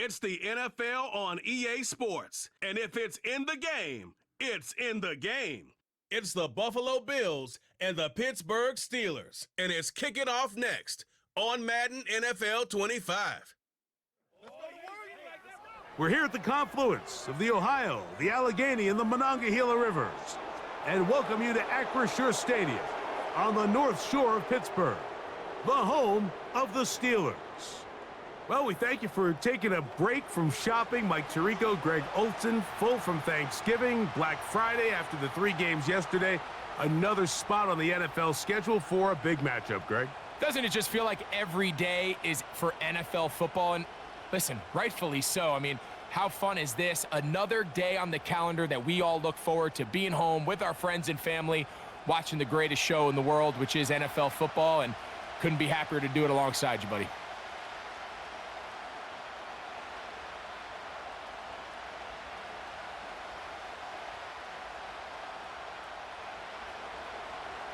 It's the NFL on EA Sports. And if it's in the game, it's in the game. It's the Buffalo Bills and the Pittsburgh Steelers. And it's kicking off next on Madden NFL 25. We're here at the confluence of the Ohio, the Allegheny, and the Monongahela Rivers, and welcome you to Acrisure Stadium on the north shore of Pittsburgh, the home of the Steelers. Well, we thank you for taking a break from shopping. Mike Tirico, Greg Olson, full from Thanksgiving, Black Friday after the 3 games yesterday. Another spot on the NFL schedule for a big matchup, Greg. Doesn't it just feel like every day is for NFL football? And listen, rightfully so. I mean, how fun is this? Another day on the calendar that we all look forward to being home with our friends and family, watching the greatest show in the world, which is NFL football, and couldn't be happier to do it alongside you, buddy.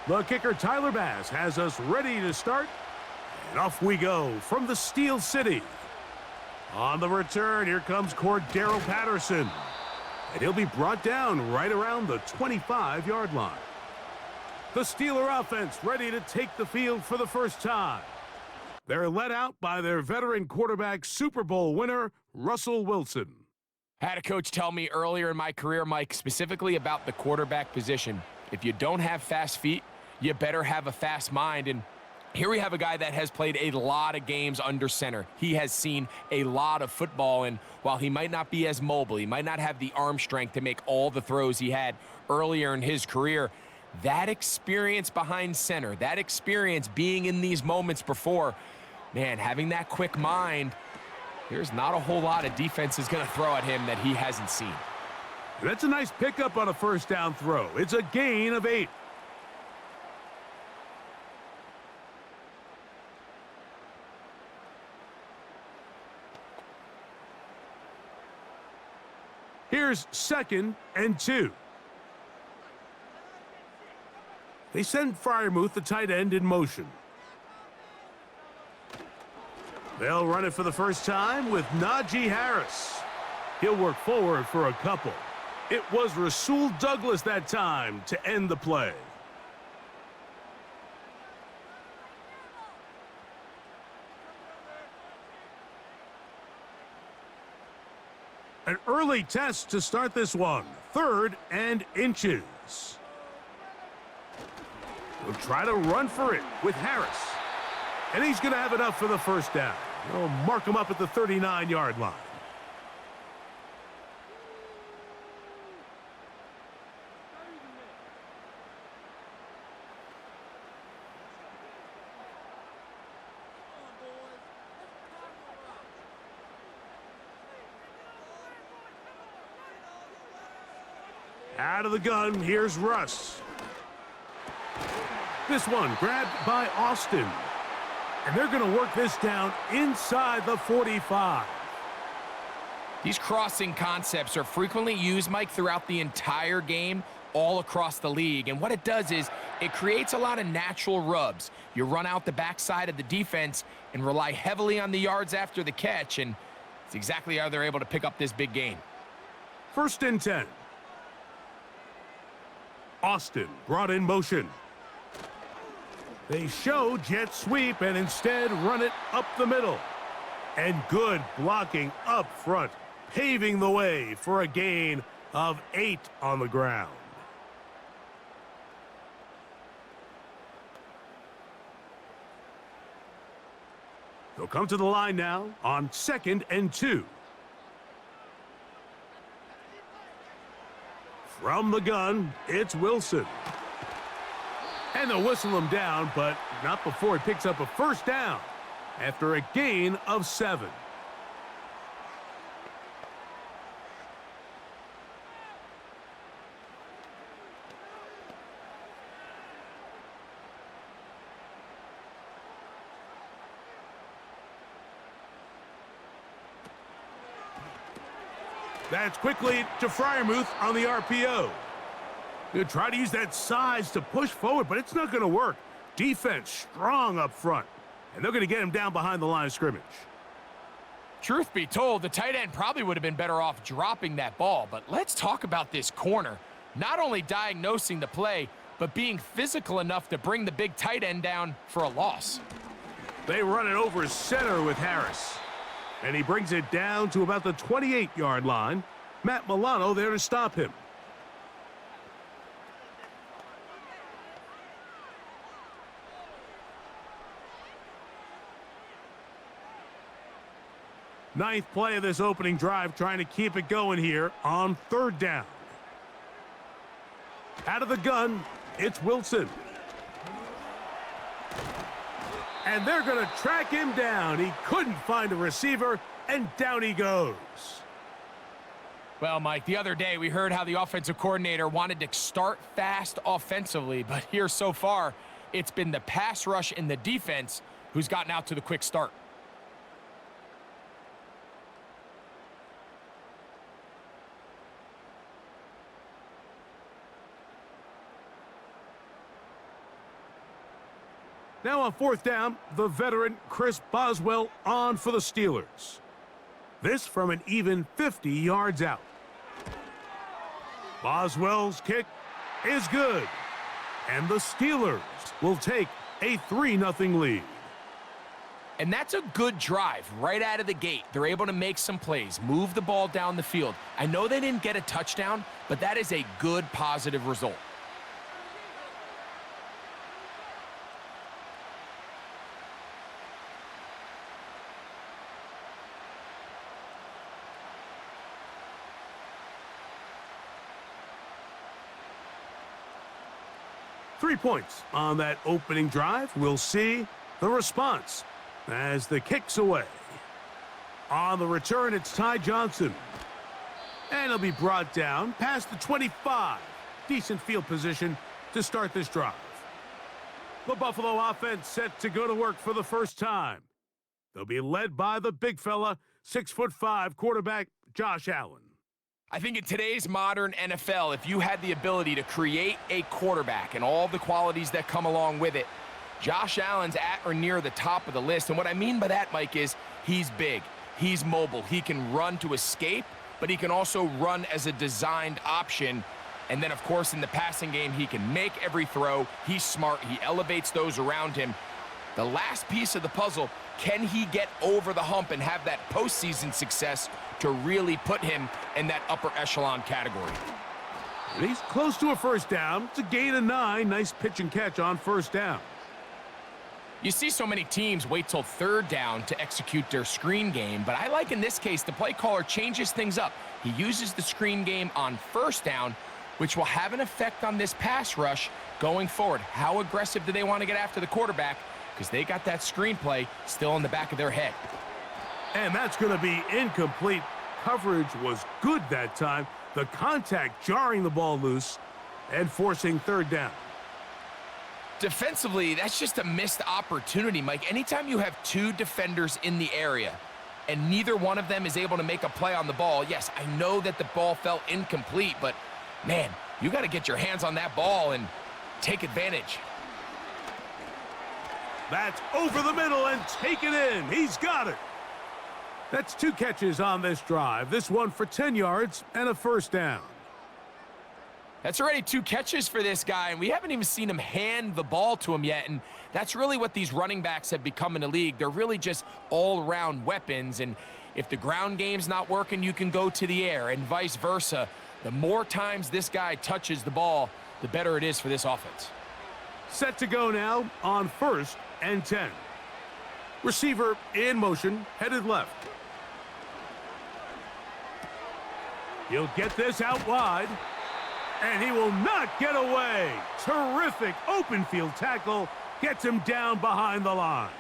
The kicker, Tyler Bass, has us ready to start. And off we go from the Steel City. On the return, here comes Cordero Patterson. And he'll be brought down right around the 25-yard line. The Steeler offense ready to take the field for the first time. They're led out by their veteran quarterback, Super Bowl winner, Russell Wilson. I had a coach tell me earlier in my career, Mike, specifically about the quarterback position. If you don't have fast feet, you better have a fast mind. And here we have a guy that has played a lot of games under center. He has seen a lot of football, and while he might not be as mobile, he might not have the arm strength to make all the throws he had earlier in his career, that experience behind center, that experience being in these moments before, man, having that quick mind, there's not a whole lot of defense is going to throw at him that he hasn't seen. That's a nice pickup on a first down throw. It's a gain of 8. Here's 2nd and 2. They send Freiermuth, the tight end, in motion. They'll run it for the first time with Najee Harris. He'll work forward for a couple. It was Rasul Douglas that time to end the play. An early test to start this one. 3rd and inches. We'll try to run for it with Harris. And he's going to have enough for the first down. They'll mark him up at the 39-yard line. Out of the gun, here's Russ. This one grabbed by Austin. And they're going to work this down inside the 45. These crossing concepts are frequently used, Mike, throughout the entire game, all across the league. And what it does is it creates a lot of natural rubs. You run out the backside of the defense and rely heavily on the yards after the catch, and it's exactly how they're able to pick up this big gain. 1st and 10. Austin brought in motion. They show jet sweep and instead run it up the middle. And good blocking up front, paving the way for a gain of 8 on the ground. They'll come to the line now on 2nd and 2. From the gun, it's Wilson. And they'll whistle him down, but not before he picks up a first down after a gain of 7. That's quickly to Freiermuth on the RPO. He'll try to use that size to push forward, but it's not going to work. Defense strong up front, and they're going to get him down behind the line of scrimmage. Truth be told, the tight end probably would have been better off dropping that ball, but let's talk about this corner. Not only diagnosing the play, but being physical enough to bring the big tight end down for a loss. They run it over center with Harris. And he brings it down to about the 28-yard line. Matt Milano there to stop him. Ninth play of this opening drive, trying to keep it going here on third down. Out of the gun, it's Wilson. And they're going to track him down. He couldn't find a receiver, and down he goes. Well, Mike, the other day we heard how the offensive coordinator wanted to start fast offensively, but here so far, it's been the pass rush and the defense who's gotten out to the quick start. Now on fourth down, the veteran Chris Boswell on for the Steelers. This from an even 50 yards out. Boswell's kick is good. And the Steelers will take a 3-0 lead. And that's a good drive right out of the gate. They're able to make some plays, move the ball down the field. I know they didn't get a touchdown, but that is a good positive result. Three points on that opening drive. We'll see the response as the kick's away. On the return, it's Ty Johnson. And he'll be brought down past the 25. Decent field position to start this drive. The Buffalo offense set to go to work for the first time. They'll be led by the big fella, 6'5" quarterback Josh Allen. I think in today's modern NFL, if you had the ability to create a quarterback and all the qualities that come along with it, Josh Allen's at or near the top of the list. And what I mean by that, Mike, is he's big, he's mobile, he can run to escape, but he can also run as a designed option. And then, of course, in the passing game, he can make every throw. He's smart. He elevates those around him. The last piece of the puzzle, can he get over the hump and have that postseason success to really put him in that upper echelon category? And he's close to a first down. It's a gain of 9. Nice pitch and catch on first down. You see so many teams wait till third down to execute their screen game, but I like in this case the play caller changes things up. He uses the screen game on first down, which will have an effect on this pass rush going forward. How aggressive do they want to get after the quarterback? Because they got that screenplay still in the back of their head. And that's going to be incomplete. Coverage was good that time. The contact jarring the ball loose and forcing third down. Defensively, that's just a missed opportunity, Mike. Anytime you have two defenders in the area and neither one of them is able to make a play on the ball, yes, I know that the ball felt incomplete, but man, you got to get your hands on that ball and take advantage. That's over the middle and taken in. He's got it. That's 2 catches on this drive. This one for 10 yards and a first down. That's already 2 catches for this guy, and we haven't even seen him hand the ball to him yet, and that's really what these running backs have become in the league. They're really just all-around weapons, and if the ground game's not working, you can go to the air, and vice versa. The more times this guy touches the ball, the better it is for this offense. Set to go now on 1st and 10. Receiver in motion, headed left. He'll get this out wide, and he will not get away. Terrific open field tackle, gets him down behind the line.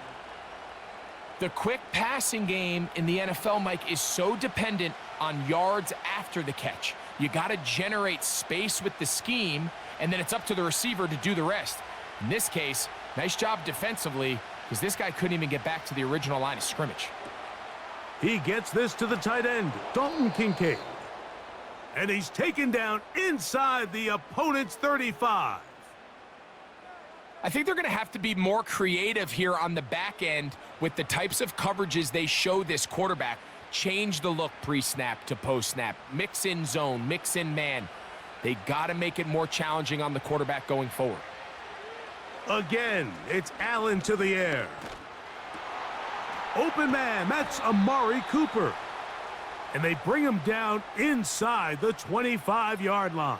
The quick passing game in the NFL, Mike, is so dependent on yards after the catch. You got to generate space with the scheme, and then it's up to the receiver to do the rest. In this case, nice job defensively, because this guy couldn't even get back to the original line of scrimmage. He gets this to the tight end, Dalton Kincaid. And he's taken down inside the opponent's 35. I think they're going to have to be more creative here on the back end with the types of coverages they show this quarterback. change the look pre-snap to post-snap. Mix in zone, mix in man. They got to make it more challenging on the quarterback going forward. Again, it's Allen to the air. Open man, that's Amari Cooper. And they bring him down inside the 25-yard line.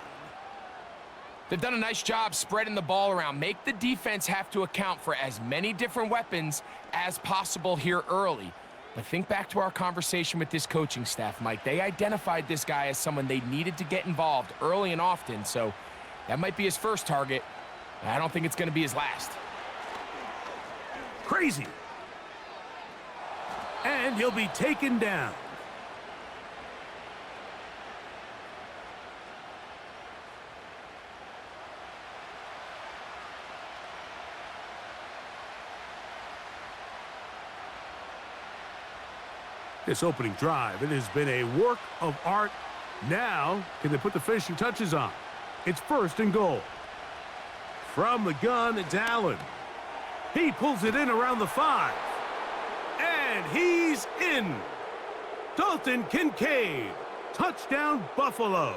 They've done a nice job spreading the ball around. Make the defense have to account for as many different weapons as possible here early. But think back to our conversation with this coaching staff, Mike. They identified this guy as someone they needed to get involved early and often, so that might be his first target. I don't think it's going to be his last. Crazy. And he'll be taken down. This opening drive, it has been a work of art. Now, can they put the finishing touches on? It's 1st and goal. From the gun, it's Allen. He pulls it in around the 5. And he's in. Dalton Kincaid. Touchdown, Buffalo.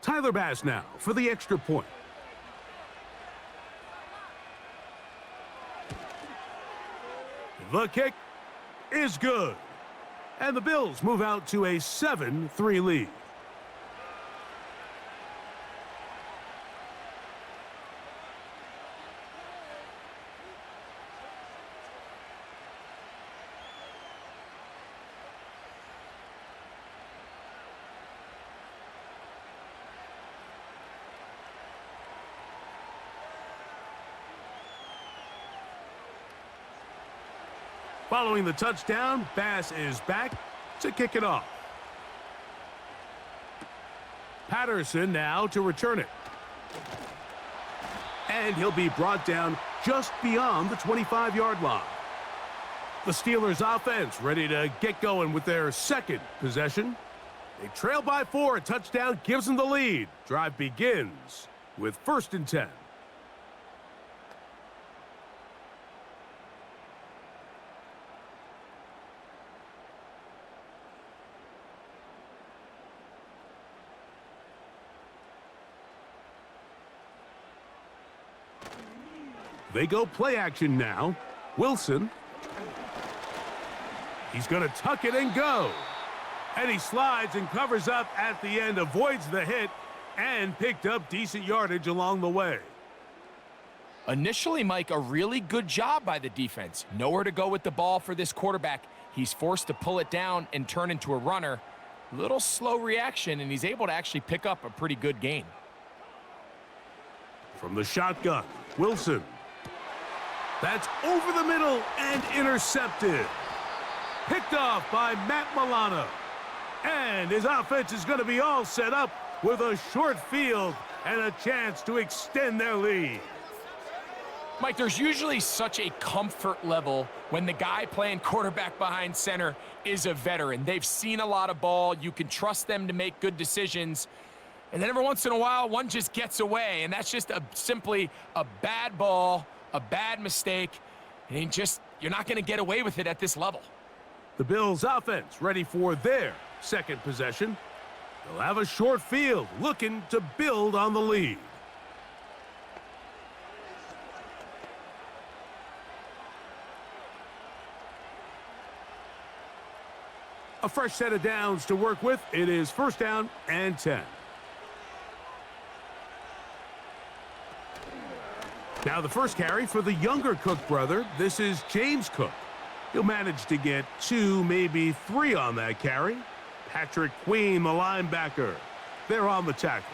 Tyler Bass now for the extra point. The kick is good. And the Bills move out to a 7-3 lead. Following the touchdown, Bass is back to kick it off. Patterson now to return it. And he'll be brought down just beyond the 25-yard line. The Steelers offense ready to get going with their second possession. They trail by 4. A touchdown gives them the lead. Drive begins with 1st and 10. They go play action now. Wilson. He's going to tuck it and go. And he slides and covers up at the end, avoids the hit, and picked up decent yardage along the way. Initially, Mike, a really good job by the defense. Nowhere to go with the ball for this quarterback. He's forced to pull it down and turn into a runner. Little slow reaction, and he's able to actually pick up a pretty good gain. From the shotgun, Wilson. That's over the middle and intercepted. Picked off by Matt Milano. And his offense is going to be all set up with a short field and a chance to extend their lead. Mike, there's usually such a comfort level when the guy playing quarterback behind center is a veteran. They've seen a lot of ball. You can trust them to make good decisions. And then every once in a while, one just gets away. And that's just simply a bad ball, a bad mistake. And you're not going to get away with it at this level. The Bills offense ready for their second possession. They'll have a short field looking to build on the lead. A fresh set of downs to work with. It is 1st down and 10. Now the first carry for the younger Cook brother. This is James Cook. He'll manage to get 2, maybe 3 on that carry. Patrick Queen, the linebacker. They're on the tackle.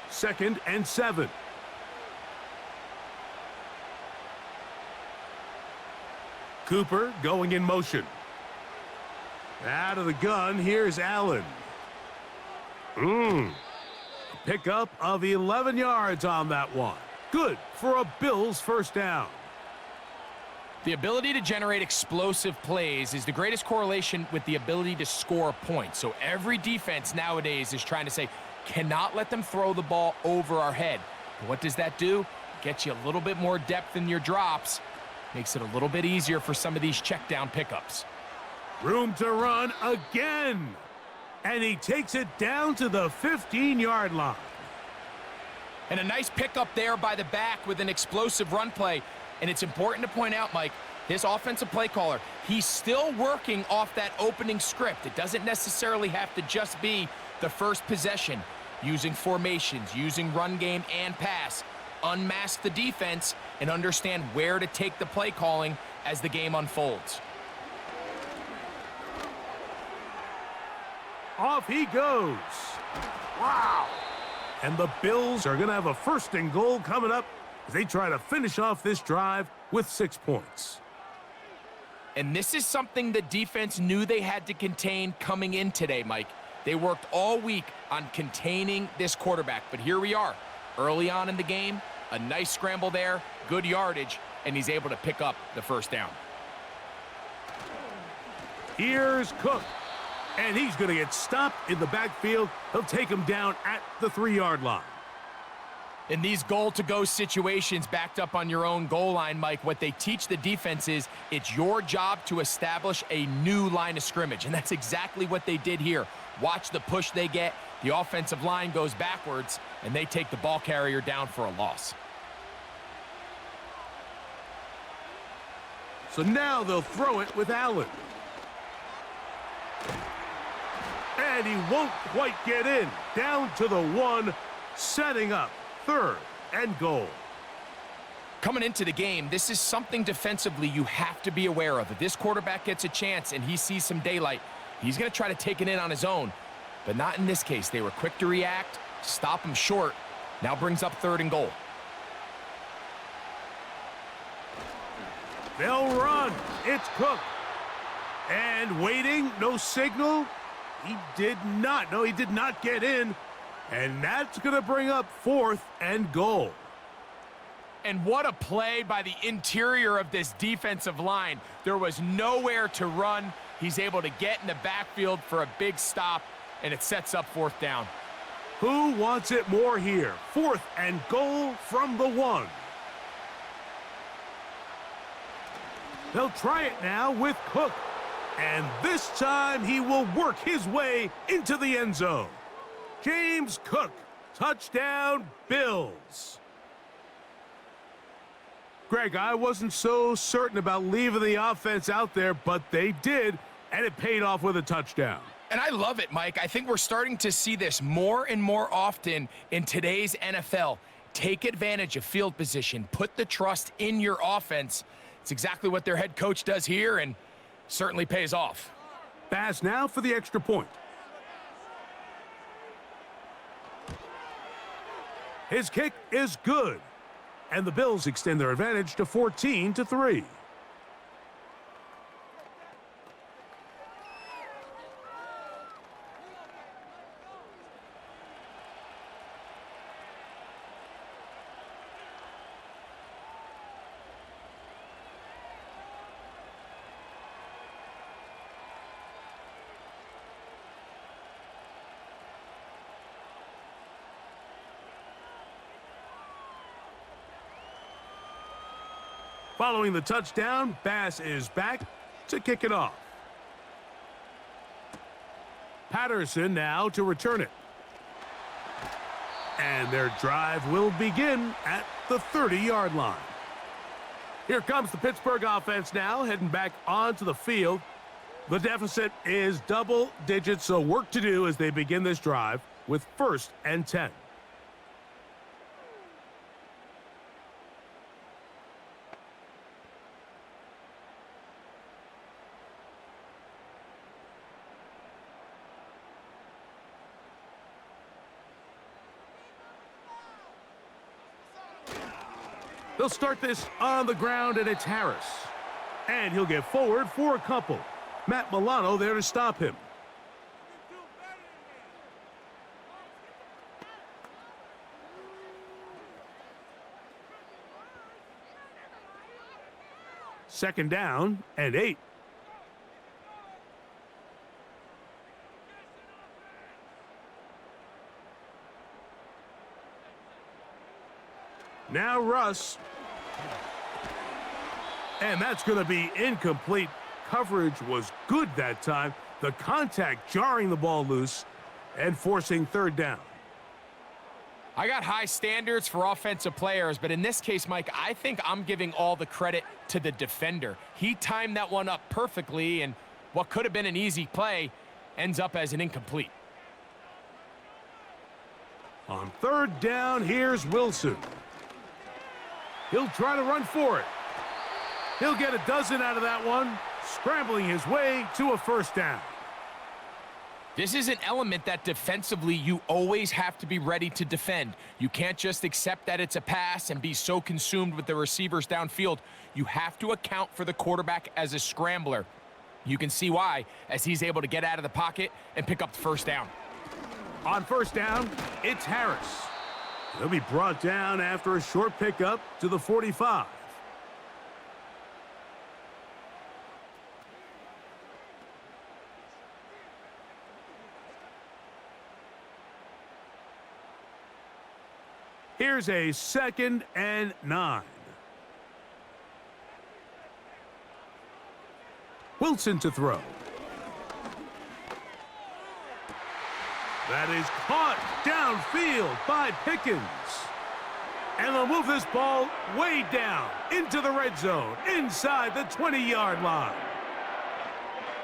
Second and 7. Cooper going in motion. Out of the gun, here's Allen. Pickup of 11 yards on that one. Good for a Bills first down. The ability to generate explosive plays is the greatest correlation with the ability to score points. So every defense nowadays is trying to say, cannot let them throw the ball over our head. But what does that do? Gets you a little bit more depth in your drops. Makes it a little bit easier for some of these check down pickups. Room to run again. And he takes it down to the 15-yard line. And a nice pickup there by the back with an explosive run play. And it's important to point out, Mike, his offensive play caller, he's still working off that opening script. It doesn't necessarily have to just be the first possession. Using formations, using run game and pass. Unmask the defense and understand where to take the play calling as the game unfolds. Off he goes. Wow. And the Bills are going to have a 1st and goal coming up as they try to finish off this drive with 6 points. And this is something the defense knew they had to contain coming in today, Mike. They worked all week on containing this quarterback, but here we are. Early on in the game, a nice scramble there, good yardage, and he's able to pick up the first down. Here's Cook. And he's going to get stopped in the backfield. He'll take him down at the 3-yard line. In these goal-to-go situations backed up on your own goal line, Mike, what they teach the defense is it's your job to establish a new line of scrimmage, and that's exactly what they did here. Watch the push they get. The offensive line goes backwards, and they take the ball carrier down for a loss. So now they'll throw it with Allen. And he won't quite get in. Down to the 1, setting up 3rd and goal. Coming into the game, this is something defensively you have to be aware of. If this quarterback gets a chance and he sees some daylight, he's going to try to take it in on his own. But not in this case. They were quick to react, stop him short. Now brings up 3rd and goal. They'll run. It's Cook. And waiting, no signal. He did not. No, he did not get in. And that's going to bring up 4th and goal. And what a play by the interior of this defensive line. There was nowhere to run. He's able to get in the backfield for a big stop, and it sets up 4th down. Who wants it more here? 4th and goal from the 1. They'll try it now with Cook. And this time he will work his way into the end zone. James Cook, touchdown Bills. Greg, I wasn't so certain about leaving the offense out there, but they did, and it paid off with a touchdown. And I love it, Mike. I think we're starting to see this more and more often in today's NFL. Take advantage of field position. Put the trust in your offense. It's exactly what their head coach does here, and certainly pays off. Pass now for the extra point. His kick is good. And the Bills extend their advantage to 14-3. Following the touchdown, Bass is back to kick it off. Patterson now to return it. And their drive will begin at the 30-yard line. Here comes the Pittsburgh offense now, heading back onto the field. The deficit is double digits, so work to do as they begin this drive with 1st and 10. They'll start this on the ground, and it's Harris. And he'll get forward for a couple. Matt Milano there to stop him. Second down and 8. Now Russ. And that's going to be incomplete. Coverage was good that time. The contact jarring the ball loose and forcing third down. I got high standards for offensive players, but in this case, Mike, I think I'm giving all the credit to the defender. He timed that one up perfectly, and what could have been an easy play ends up as an incomplete. On third down, here's Wilson. He'll try to run for it. He'll get a dozen out of that one, scrambling his way to a first down. This is an element that defensively you always have to be ready to defend. You can't just accept that it's a pass and be so consumed with the receivers downfield. You have to account for the quarterback as a scrambler. You can see why, as he's able to get out of the pocket and pick up the first down. On first down, it's Harris. He'll be brought down after a short pickup to the 45. Here's a 2nd and 9. Wilson to throw. That is caught downfield by Pickens. And they'll move this ball way down into the red zone, inside the 20-yard line.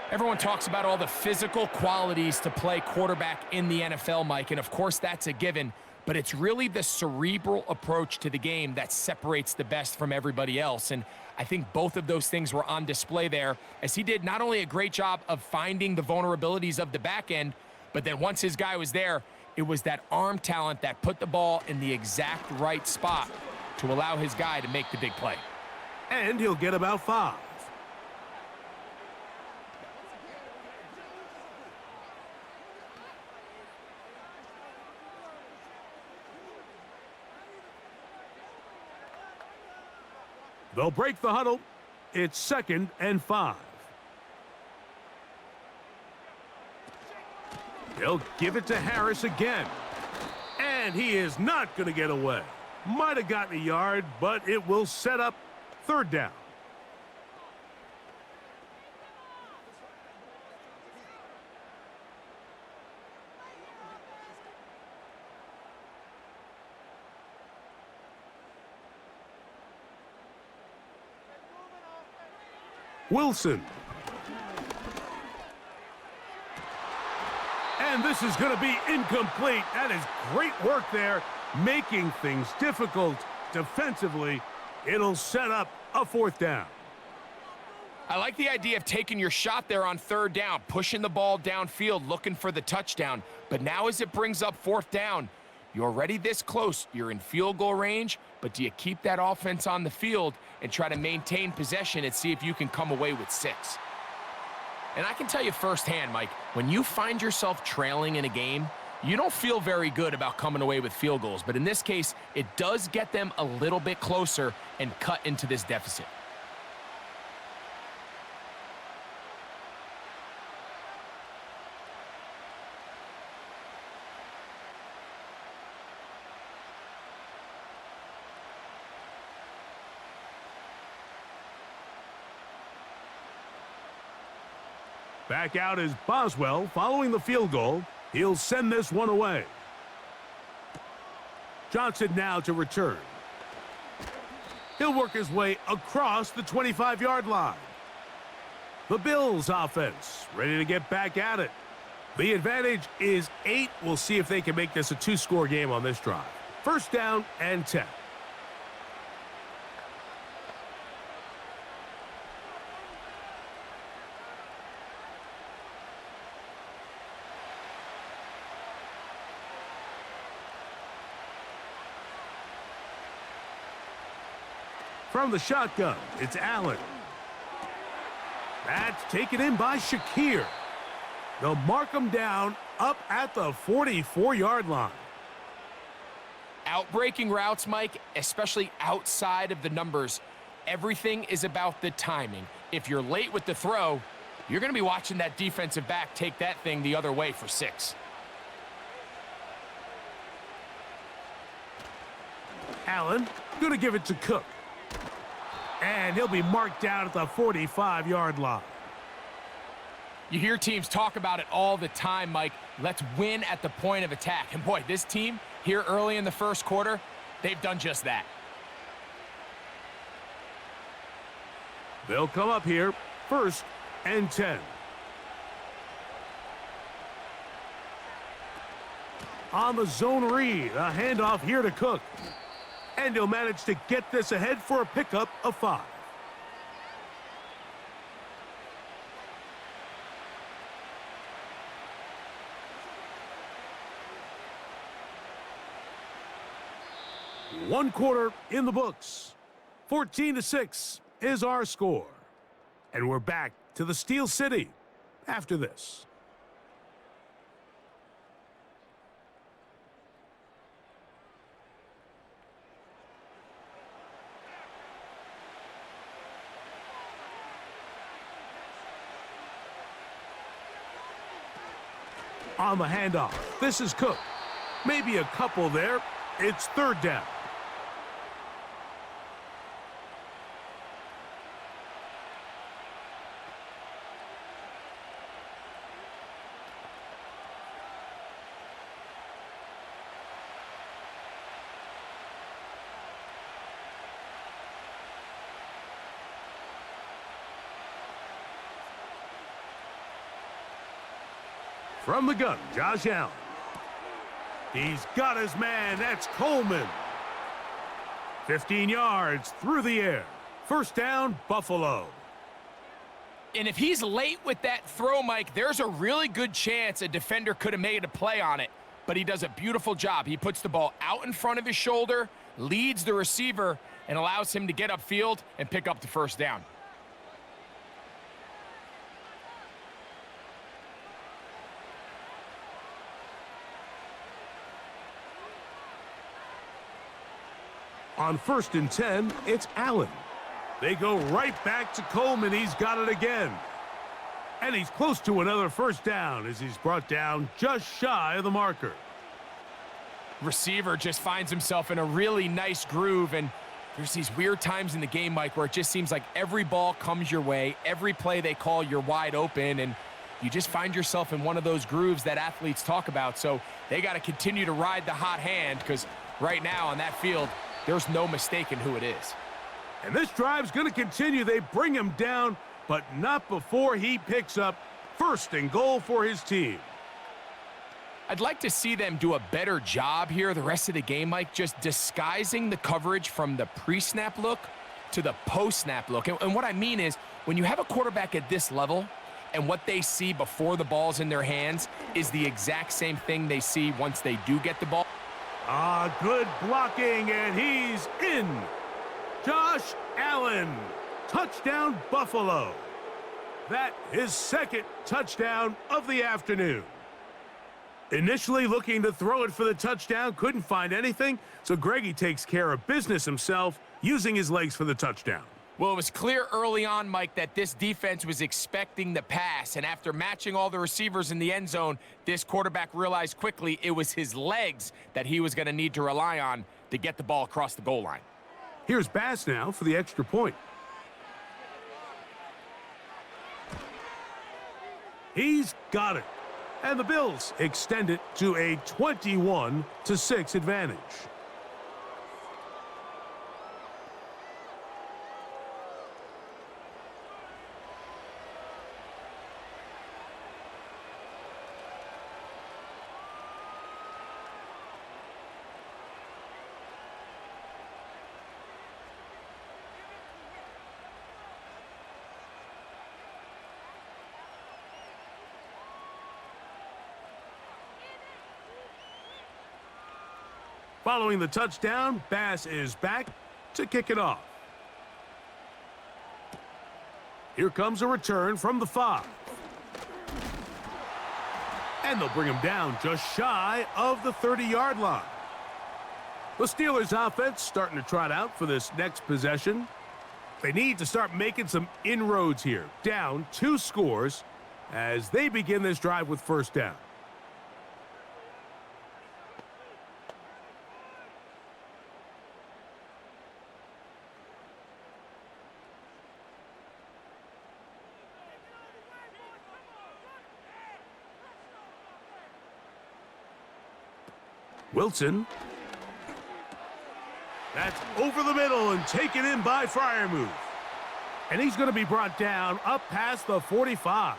Everyone talks about all the physical qualities to play quarterback in the NFL, Mike, and of course that's a given. But it's really the cerebral approach to the game that separates the best from everybody else. And I think both of those things were on display there, as he did not only a great job of finding the vulnerabilities of the back end, but then once his guy was there, it was that arm talent that put the ball in the exact right spot to allow his guy to make the big play. And he'll get about 5. They'll break the huddle. It's 2nd and 5. They'll give it to Harris again. And he is not going to get away. Might have gotten a yard, but it will set up third down. Wilson. And this is going to be incomplete. That is great work there, making things difficult defensively. It'll set up a fourth down. I like the idea of taking your shot there on third down, pushing the ball downfield, looking for the touchdown. But now as it brings up fourth down, you're already this close. You're in field goal range, but do you keep that offense on the field and try to maintain possession and see if you can come away with 6? And I can tell you firsthand, Mike, when you find yourself trailing in a game, you don't feel very good about coming away with field goals. But in this case, it does get them a little bit closer and cut into this deficit. Back out is Boswell following the field goal. He'll send this one away. Johnson now to return. He'll work his way across the 25-yard line. The Bills offense ready to get back at it. The advantage is 8. We'll see if they can make this a 2-score game on this drive. First down and 10. From the shotgun, it's Allen. That's taken in by Shakir. They'll mark him down up at the 44-yard line. Outbreaking routes, Mike, especially outside of the numbers, everything is about the timing. If you're late with the throw, you're going to be watching that defensive back take that thing the other way for 6. Allen going to give it to Cook. And he'll be marked down at the 45-yard line. You hear teams talk about it all the time, Mike. Let's win at the point of attack. And boy, this team here early in the first quarter, they've done just that. They'll come up here, 1st and 10. On the zone read, a handoff here to Cook. And he'll manage to get this ahead for a pickup of 5. One quarter in the books. 14-6 is our score. And we're back to the Steel City after this. On the handoff, this is Cook. Maybe a couple there. It's 3rd down. From the gun, Josh Allen. He's got his man. That's Coleman. 15 yards through the air. 1st down, Buffalo. And if he's late with that throw, Mike, there's a really good chance a defender could have made a play on it. But he does a beautiful job. He puts the ball out in front of his shoulder, leads the receiver, and allows him to get upfield and pick up the 1st down. On 1st and 10, it's Allen. They go right back to Coleman. He's got it again. And he's close to another 1st down as he's brought down just shy of the marker. Receiver just finds himself in a really nice groove, and there's these weird times in the game, Mike, where it just seems like every ball comes your way, every play they call, you're wide open, and you just find yourself in one of those grooves that athletes talk about. So they got to continue to ride the hot hand, because right now on that field, there's no mistaking who it is. And this drive's going to continue. They bring him down, but not before he picks up 1st and goal for his team. I'd like to see them do a better job here the rest of the game, Mike, just disguising the coverage from the pre-snap look to the post-snap look. And what I mean is, when you have a quarterback at this level and what they see before the ball's in their hands is the exact same thing they see once they do get the ball. Good blocking, and he's in. Josh Allen, touchdown Buffalo. That is 2nd touchdown of the afternoon. Initially looking to throw it for the touchdown, couldn't find anything, so Greggy takes care of business himself, using his legs for the touchdown. Well, it was clear early on, Mike, that this defense was expecting the pass, and after matching all the receivers in the end zone, this quarterback realized quickly it was his legs that he was going to need to rely on to get the ball across the goal line. Here's Bass now for the extra point. He's got it. And the Bills extend it to a 21-6 advantage. Following the touchdown, Bass is back to kick it off. Here comes a return from the 5. And they'll bring him down just shy of the 30-yard line. The Steelers offense starting to trot out for this next possession. They need to start making some inroads here. Down 2 scores as they begin this drive with first down. Wilson. That's over the middle and taken in by Freiermuth. And he's going to be brought down up past the 45.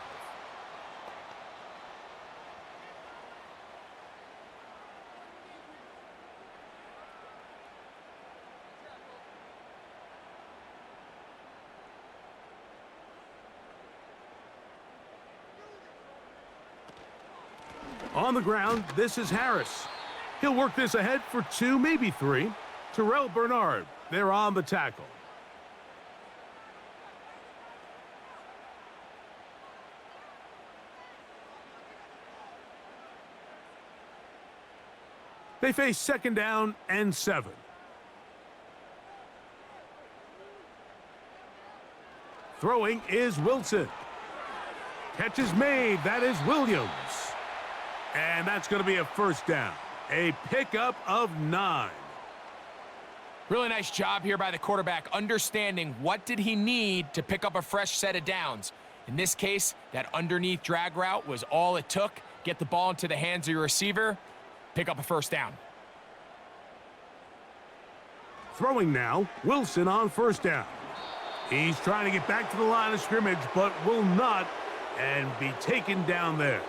On the ground, this is Harris. He'll work this ahead for 2, maybe 3. Terrell Bernard, they're on the tackle. They face second down and 7. Throwing is Wilson. Catch is made. That is Williams. And that's going to be a first down. A pickup of 9. Really nice job here by the quarterback, understanding what did he need to pick up a fresh set of downs. In this case, that underneath drag route was all it took. Get the ball into the hands of your receiver, pick up a first down. Throwing now, Wilson on first down. He's trying to get back to the line of scrimmage, but will not, and be taken down there.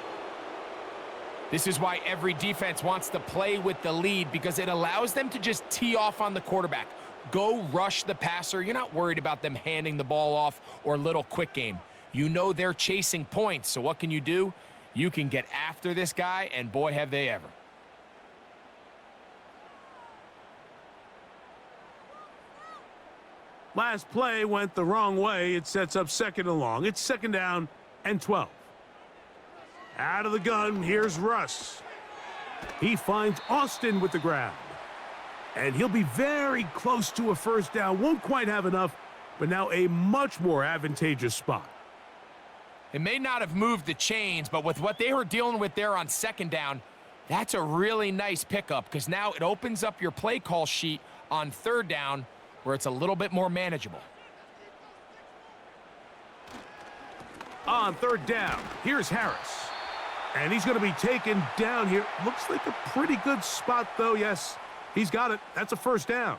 This is why every defense wants to play with the lead, because it allows them to just tee off on the quarterback. Go rush the passer. You're not worried about them handing the ball off or little quick game. You know they're chasing points, so what can you do? You can get after this guy, and boy, have they ever. Last play went the wrong way. It sets up second and long. It's second down and 12. Out of the gun, here's Russ. He finds Austin with the grab. And he'll be very close to a first down. Won't quite have enough, but now a much more advantageous spot. It may not have moved the chains, but with what they were dealing with there on second down, that's a really nice pickup, because now it opens up your play call sheet on third down where it's a little bit more manageable. On third down, here's Harris. And he's going to be taken down here. Looks like a pretty good spot, though. Yes, he's got it. That's a first down.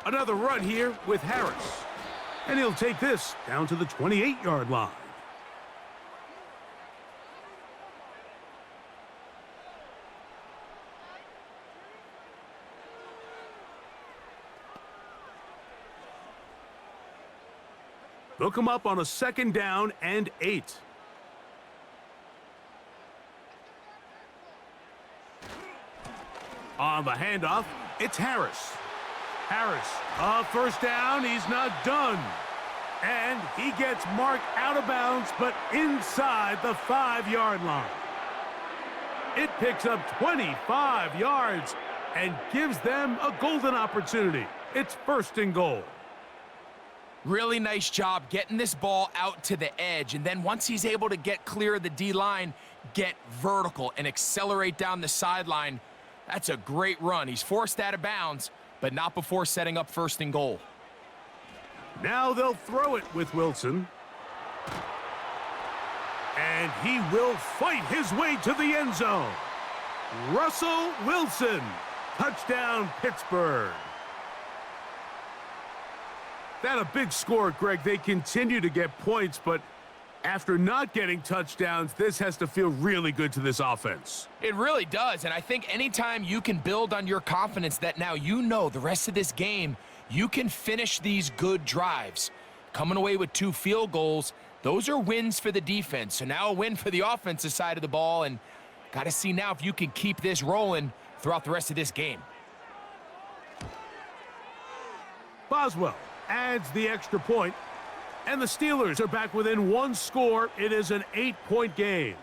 Another run here with Harris. And he'll take this down to the 28-yard line. They'll come up on a second down and 8. On the handoff, it's Harris. Harris, first down, he's not done. And he gets marked out of bounds, but inside the 5-yard line. It picks up 25 yards and gives them a golden opportunity. It's first and goal. Really nice job getting this ball out to the edge, and then once he's able to get clear of the D-line, get vertical and accelerate down the sideline. That's a great run. He's forced out of bounds, but not before setting up first and goal. Now they'll throw it with Wilson. And he will fight his way to the end zone. Russell Wilson, touchdown Pittsburgh. That a big score, Greg. They continue to get points, but after not getting touchdowns, this has to feel really good to this offense. It really does, and I think anytime you can build on your confidence that now you know the rest of this game, you can finish these good drives. Coming away with 2 field goals, those are wins for the defense. So now a win for the offensive side of the ball, and got to see now if you can keep this rolling throughout the rest of this game. Boswell adds the extra point, and the Steelers are back within one score. It is an 8-point game.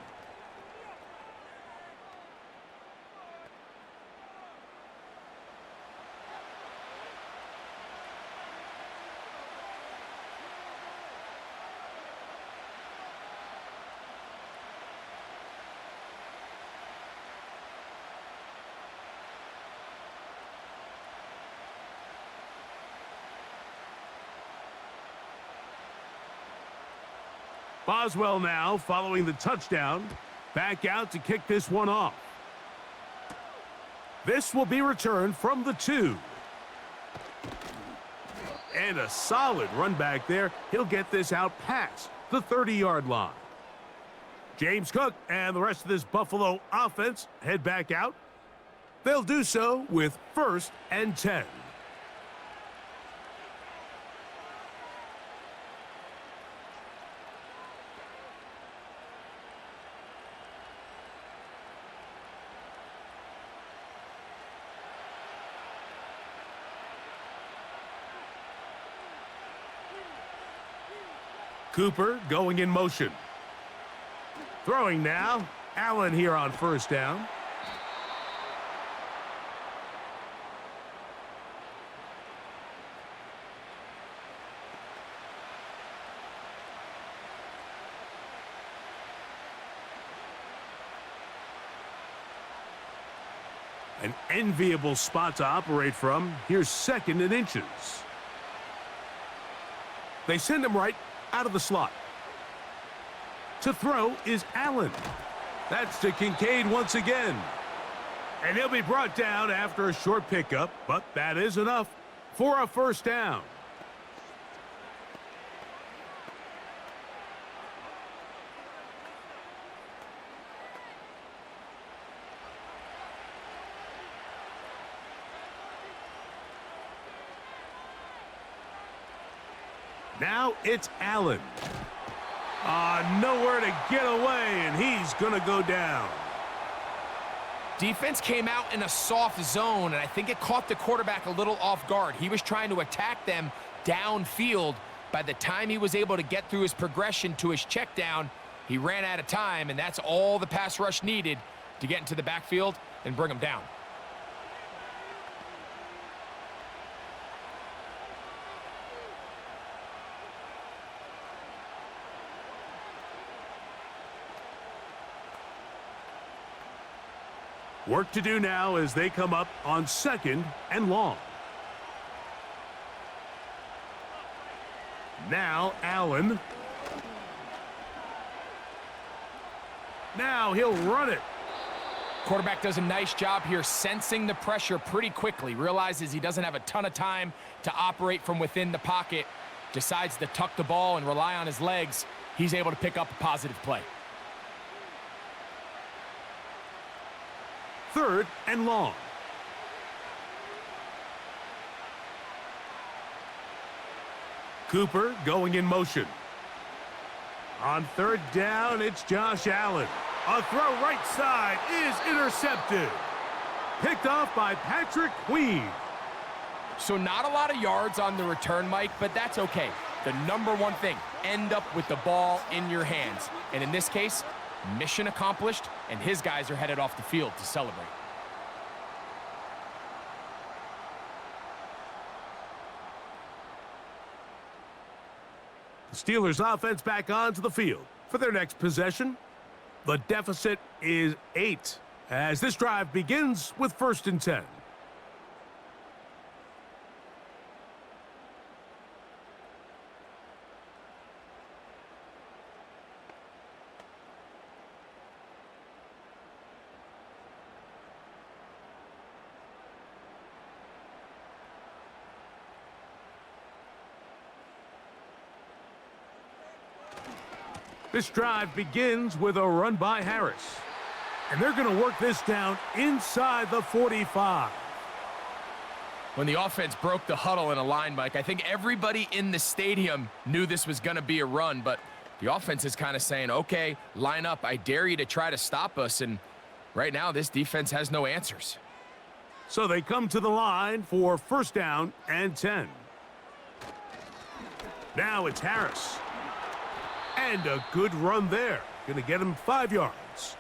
Boswell now following the touchdown. Back out to kick this one off. This will be returned from the 2. And a solid run back there. He'll get this out past the 30-yard line. James Cook and the rest of this Buffalo offense head back out. They'll do so with 1st and 10. Cooper going in motion. Throwing now. Allen here on 1st down. An enviable spot to operate from. Here's 2nd and inches. They send him right out of the slot. To throw is Allen. That's to Kincaid once again. And he'll be brought down after a short pickup, but that is enough for a 1st down. Now it's Allen. Nowhere to get away, and he's going to go down. Defense came out in a soft zone, and I think it caught the quarterback a little off guard. He was trying to attack them downfield. By the time he was able to get through his progression to his check down, he ran out of time, and that's all the pass rush needed to get into the backfield and bring him down. Work to do now as they come up on 2nd and long. Now Allen. Now he'll run it. Quarterback does a nice job here sensing the pressure pretty quickly. Realizes he doesn't have a ton of time to operate from within the pocket. Decides to tuck the ball and rely on his legs. He's able to pick up a positive play. 3rd and long. Cooper going in motion. On 3rd down, it's Josh Allen. A throw right side is intercepted. Picked off by Patrick Queen. So not a lot of yards on the return, Mike, but that's okay. The number one thing, end up with the ball in your hands. And in this case, mission accomplished, and his guys are headed off the field to celebrate. The Steelers offense back onto the field for their next possession. The deficit is 8 as this drive begins with 1st and 10. This drive begins with a run by Harris. And they're going to work this down inside the 45. When the offense broke the huddle in a line, Mike, I think everybody in the stadium knew this was going to be a run, but the offense is kind of saying, okay, line up. I dare you to try to stop us. And right now, this defense has no answers. So they come to the line for 1st down and 10. Now it's Harris. And a good run there. Going to get him 5 yards.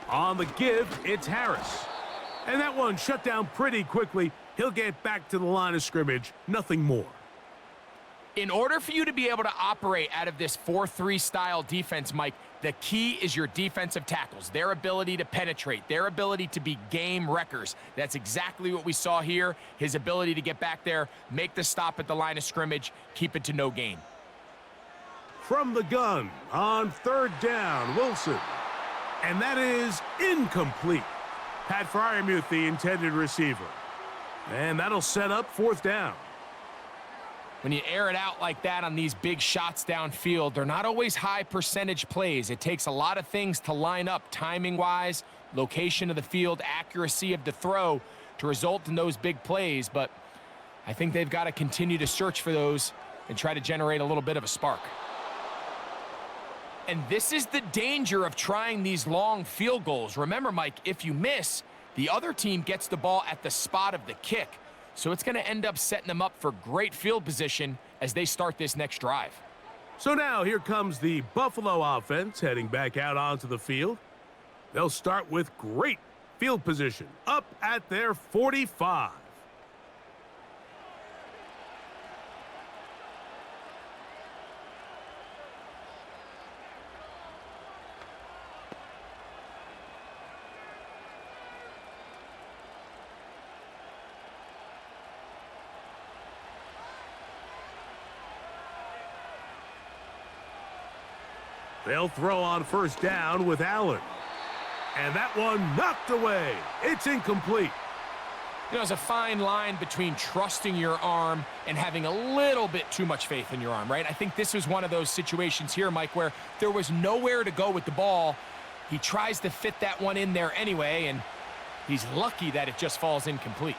On the give, it's Harris. And that one shut down pretty quickly. He'll get back to the line of scrimmage, nothing more. In order for you to be able to operate out of this 4-3 style defense, Mike, the key is your defensive tackles, their ability to penetrate, their ability to be game wreckers. That's exactly what we saw here, his ability to get back there, make the stop at the line of scrimmage, keep it to no gain. From the gun on 3rd down, Wilson. And that is incomplete. Pat Fryermuth, the intended receiver. And that'll set up 4th down. When you air it out like that on these big shots downfield, they're not always high percentage plays. It takes a lot of things to line up timing-wise, location of the field, accuracy of the throw to result in those big plays. But I think they've got to continue to search for those and try to generate a little bit of a spark. And this is the danger of trying these long field goals. Remember, Mike, if you miss, the other team gets the ball at the spot of the kick. So it's going to end up setting them up for great field position as they start this next drive. So now here comes the Buffalo offense heading back out onto the field. They'll start with great field position up at their 45. They'll throw on 1st down with Allen. And that one knocked away. It's incomplete. You know, there's a fine line between trusting your arm and having a little bit too much faith in your arm, right? I think this was one of those situations here, Mike, where there was nowhere to go with the ball. He tries to fit that one in there anyway, and he's lucky that it just falls incomplete.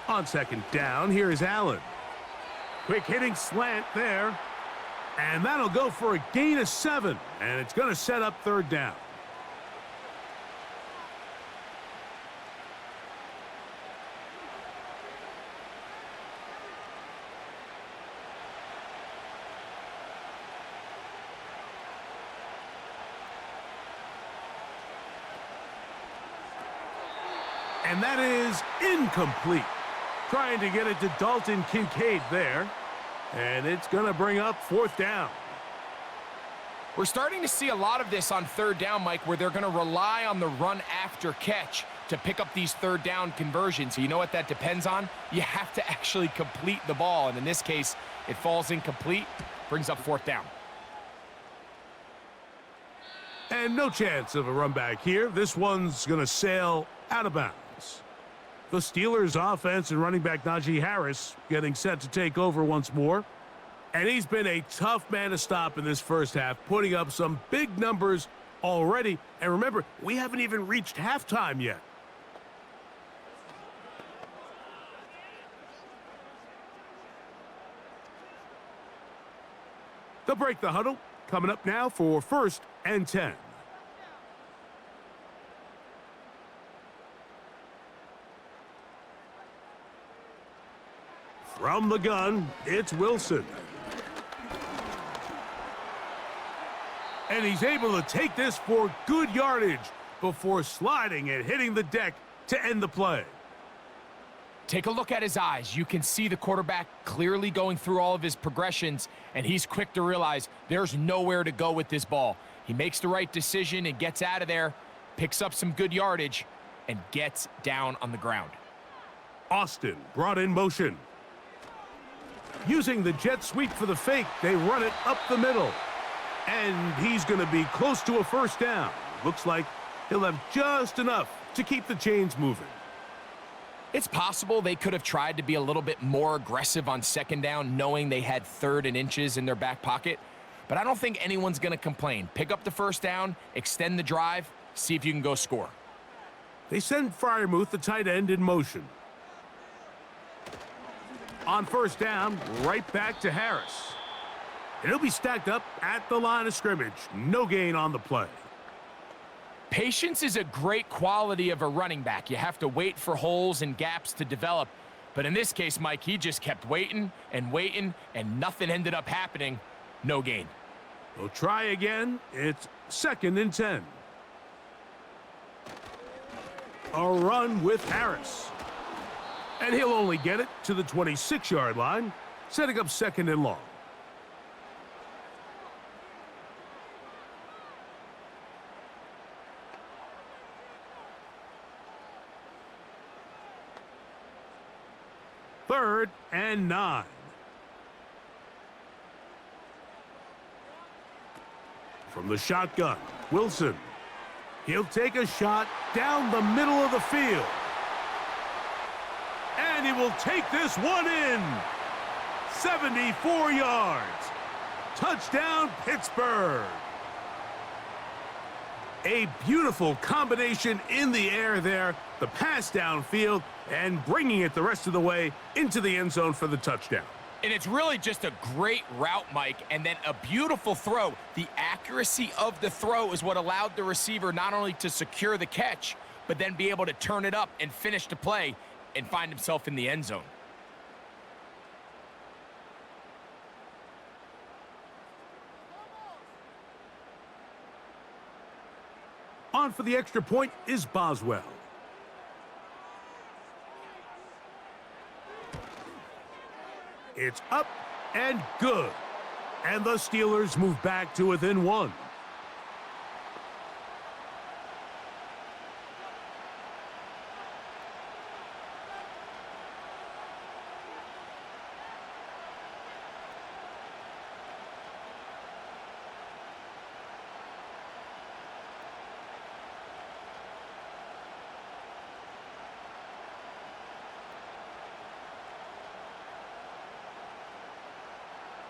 On 2nd down, here is Allen. Quick hitting slant there. And that'll go for a gain of 7. And it's going to set up 3rd down. And that is incomplete. Trying to get it to Dalton Kincaid there. And it's going to bring up 4th down. We're starting to see a lot of this on 3rd down, Mike, where they're going to rely on the run after catch to pick up these 3rd down conversions. So you know what that depends on? You have to actually complete the ball. And in this case, it falls incomplete, brings up 4th down. And no chance of a run back here. This one's going to sail out of bounds. The Steelers offense and running back Najee Harris getting set to take over once more. And he's been a tough man to stop in this first half, putting up some big numbers already. And remember, we haven't even reached halftime yet. They'll break the huddle. Coming up now for 1st and 10. From the gun, it's Wilson. And he's able to take this for good yardage before sliding and hitting the deck to end the play. Take a look at his eyes. You can see the quarterback clearly going through all of his progressions, and he's quick to realize there's nowhere to go with this ball. He makes the right decision and gets out of there, picks up some good yardage, and gets down on the ground. Austin brought in motion. Using the jet sweep for the fake, they run it up the middle. And he's going to be close to a 1st down. Looks like he'll have just enough to keep the chains moving. It's possible they could have tried to be a little bit more aggressive on 2nd down, knowing they had 3rd and inches in their back pocket. but I don't think anyone's going to complain. Pick up the first down, extend the drive, see if you can go score. They send Freiermuth, the tight end, in motion. On first down, right back to Harris. And he'll be stacked up at the line of scrimmage. No gain on the play. Patience is a great quality of a running back. You have to wait for holes and gaps to develop. But in this case, Mike, he just kept waiting, and nothing ended up happening. No gain. We'll try again. It's 2nd and 10. A run with Harris. And he'll only get it to the 26-yard line, setting up 2nd and long. Third and 9. From the shotgun, Wilson. He'll take a shot down the middle of the field. And he will take this one in. 74 yards. Touchdown, Pittsburgh. A beautiful combination in the air there. The pass downfield and bringing it the rest of the way into the end zone for the touchdown. And it's really just a great route, Mike, and then a beautiful throw. The accuracy of the throw is what allowed the receiver not only to secure the catch, but then be able to turn it up and finish the play and find himself in the end zone. On for the extra point is Boswell. It's up and good. And the Steelers move back to within 1.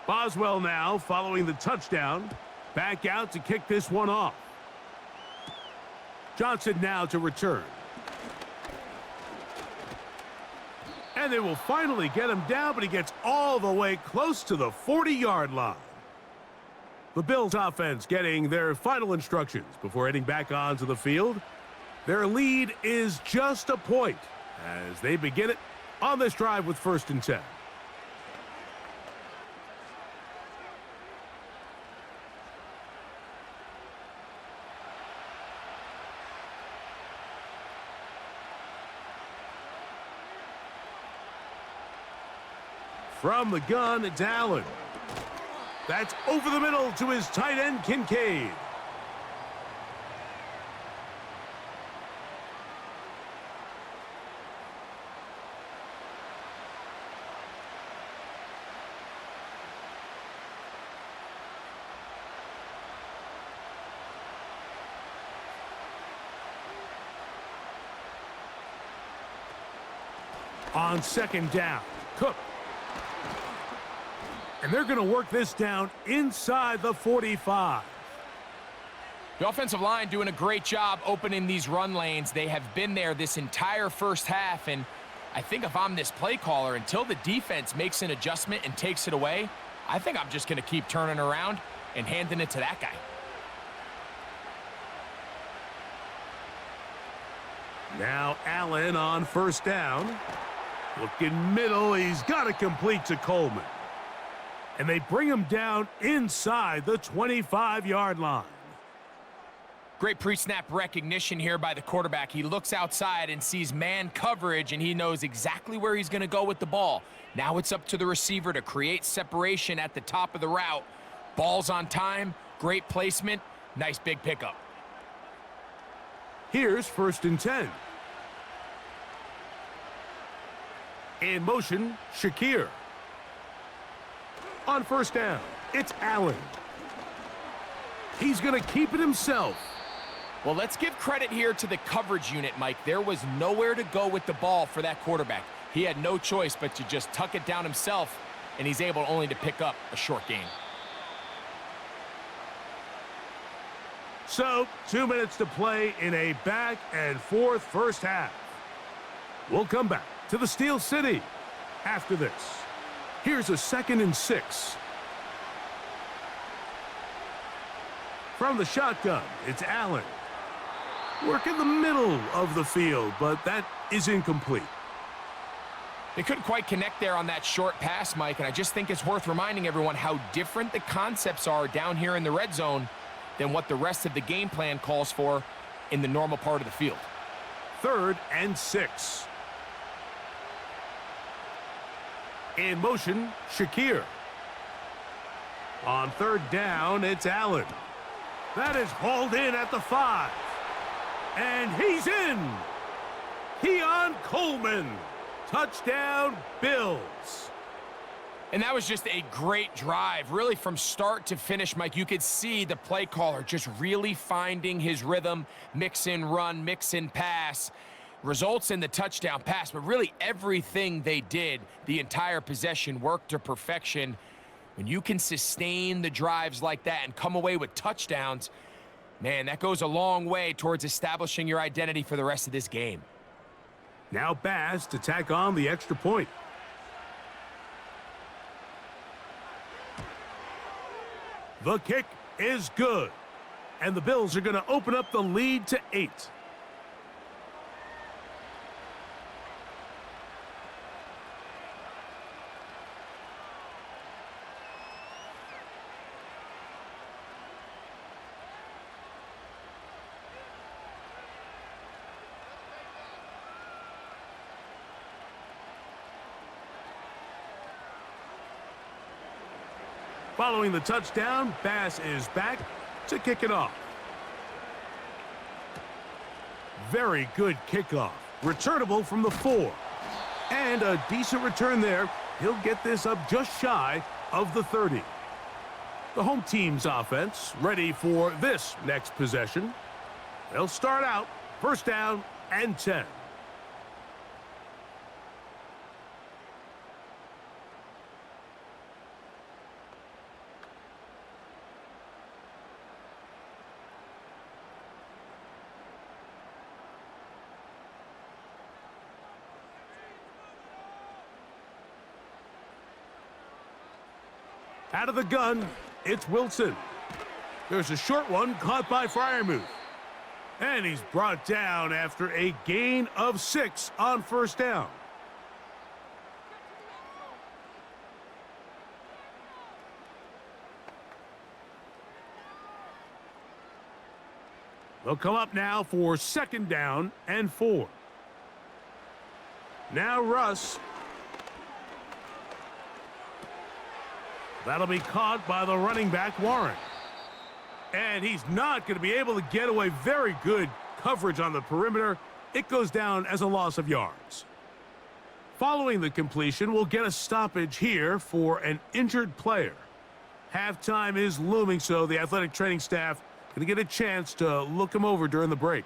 Boswell now following the touchdown. Back out to kick this one off. Johnson now to return. And they will finally get him down, but he gets all the way close to the 40-yard line. The Bills offense getting their final instructions before heading back onto the field. Their lead is just a point as they begin it on this drive with 1st and 10. From the gun, it's Allen. That's over the middle to his tight end, Kincaid. On 2nd down, Cook. And they're going to work this down inside the 45. The offensive line doing a great job opening these run lanes. They have been there this entire first half, and I think if I'm this play caller, until the defense makes an adjustment and takes it away, I think I'm just going to keep turning around and handing it to that guy. Now Allen on 1st down. Looking middle, he's got it complete to Coleman. And they bring him down inside the 25-yard line. Great pre-snap recognition here by the quarterback. He looks outside and sees man coverage, and he knows exactly where he's going to go with the ball. Now it's up to the receiver to create separation at the top of the route. Ball's on time, great placement, nice big pickup. Here's 1st and 10. In motion, Shakir. On 1st down, it's Allen. He's going to keep it himself. Well, let's give credit here to the coverage unit, Mike. There was nowhere to go with the ball for that quarterback. He had no choice but to just tuck it down himself, and he's able only to pick up a short gain. So, 2 minutes to play in a back-and-forth first half. We'll come back to the Steel City after this. Here's a 2nd and 6. From the shotgun, it's Allen. Work in the middle of the field, but that is incomplete. They couldn't quite connect there on that short pass, Mike, and I just think it's worth reminding everyone how different the concepts are down here in the red zone than what the rest of the game plan calls for in the normal part of the field. 3rd and 6. In motion, Shakir. On 3rd down, it's Allen. That is hauled in at the 5. And he's in. Keon Coleman. Touchdown, Bills. And that was just a great drive, really from start to finish, Mike. You could see the play caller just really finding his rhythm, mix in run, mix in pass, results in the touchdown pass. But really everything they did, the entire possession, worked to perfection. When you can sustain the drives like that and come away with touchdowns, man, that goes a long way towards establishing your identity for the rest of this game. Now Bass to tack on the extra point. The kick is good. And the Bills are going to open up the lead to 8. Following the touchdown, Bass is back to kick it off. Very good kickoff. Returnable from the 4. And a decent return there. He'll get this up just shy of the 30. The home team's offense ready for this next possession. They'll start out 1st down and 10. Out of the gun, it's Wilson. There's a short one caught by Freiermuth. And he's brought down after a gain of 6 on 1st down. They'll come up now for 2nd down and 4. Now Russ. That'll be caught by the running back, Warren. And he's not going to be able to get away. Very good coverage on the perimeter. It goes down as a loss of yards. Following the completion, we'll get a stoppage here for an injured player. Halftime is looming, so the athletic training staff going to get a chance to look him over during the break.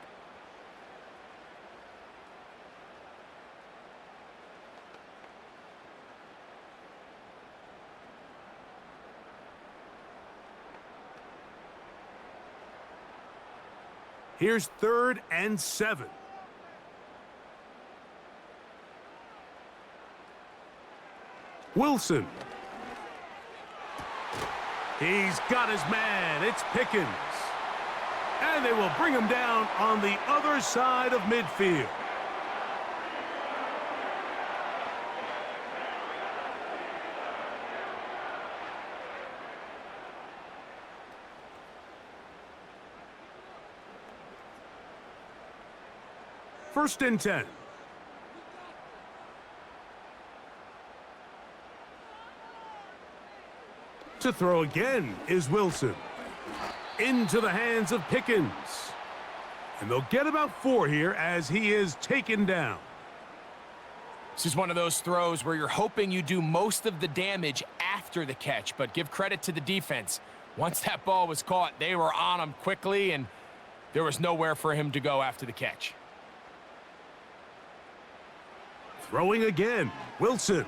Here's 3rd and 7. Wilson. He's got his man. It's Pickens. And they will bring him down on the other side of midfield. First and 10. To throw again is Wilson. Into the hands of Pickens. And they'll get about 4 here as he is taken down. This is one of those throws where you're hoping you do most of the damage after the catch, but give credit to the defense. Once that ball was caught, they were on him quickly, and there was nowhere for him to go after the catch. Throwing again, Wilson.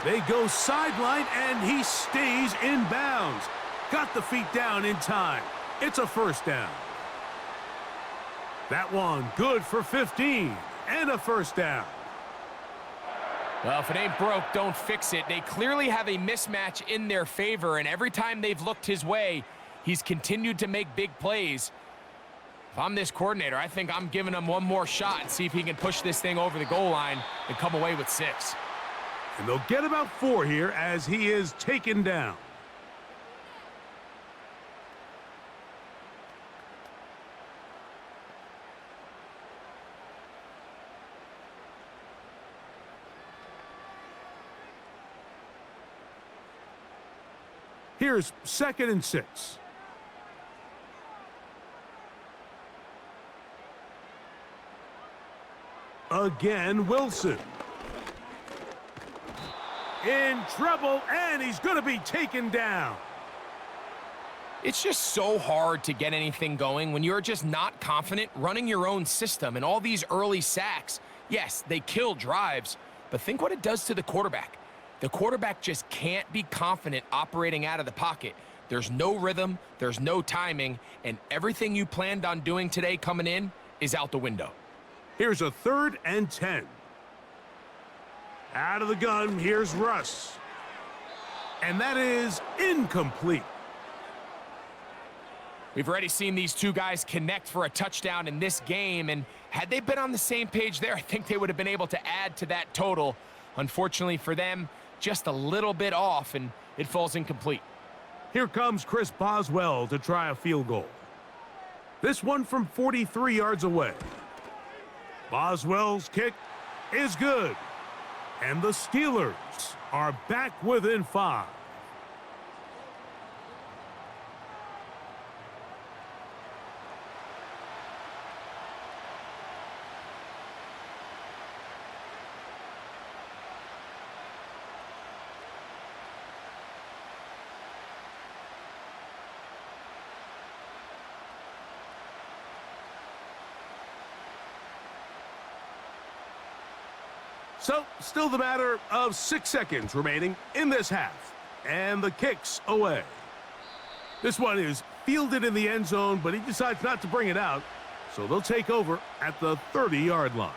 They go sideline, and he stays in bounds. got the feet down in time. It's a first down. That one good for 15 and a first down. Well, if it ain't broke, don't fix it. They clearly have a mismatch in their favor, and every time they've looked his way, he's continued to make big plays. If I'm this coordinator, I think I'm giving him one more shot and see if he can push this thing over the goal line and come away with 6. And they'll get about 4 here as he is taken down. Here's 2nd and 6. Again, Wilson. In trouble, and he's going to be taken down. It's just so hard to get anything going when you're just not confident running your own system. And all these early sacks, yes, they kill drives, but think what it does to the quarterback. The quarterback just can't be confident operating out of the pocket. There's no rhythm, there's no timing, and everything you planned on doing today coming in is out the window. Here's a 3rd and 10. Out of the gun, here's Russ. And that is incomplete. We've already seen these two guys connect for a touchdown in this game, and had they been on the same page there, I think they would have been able to add to that total. Unfortunately for them, just a little bit off, and it falls incomplete. Here comes Chris Boswell to try a field goal. This one from 43 yards away. Boswell's kick is good. And the Steelers are back within 5. So, still the matter of 6 seconds remaining in this half. And the kick's away. This one is fielded in the end zone, but he decides not to bring it out. So they'll take over at the 30-yard line.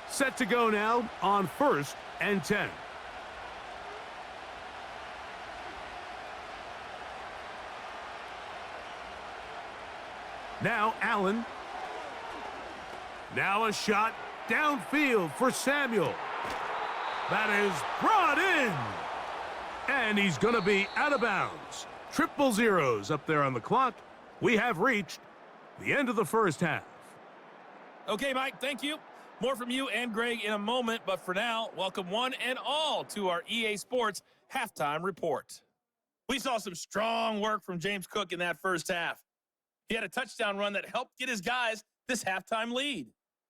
Set to go now on 1st and 10. Now Allen. Now a shot downfield for Samuel. That is brought in. And he's going to be out of bounds. 000 up there on the clock. We have reached the end of the first half. Okay, Mike, thank you. More from you and Greg in a moment. But for now, welcome one and all to our EA Sports Halftime Report. We saw some strong work from James Cook in that first half. He had a touchdown run that helped get his guys this halftime lead.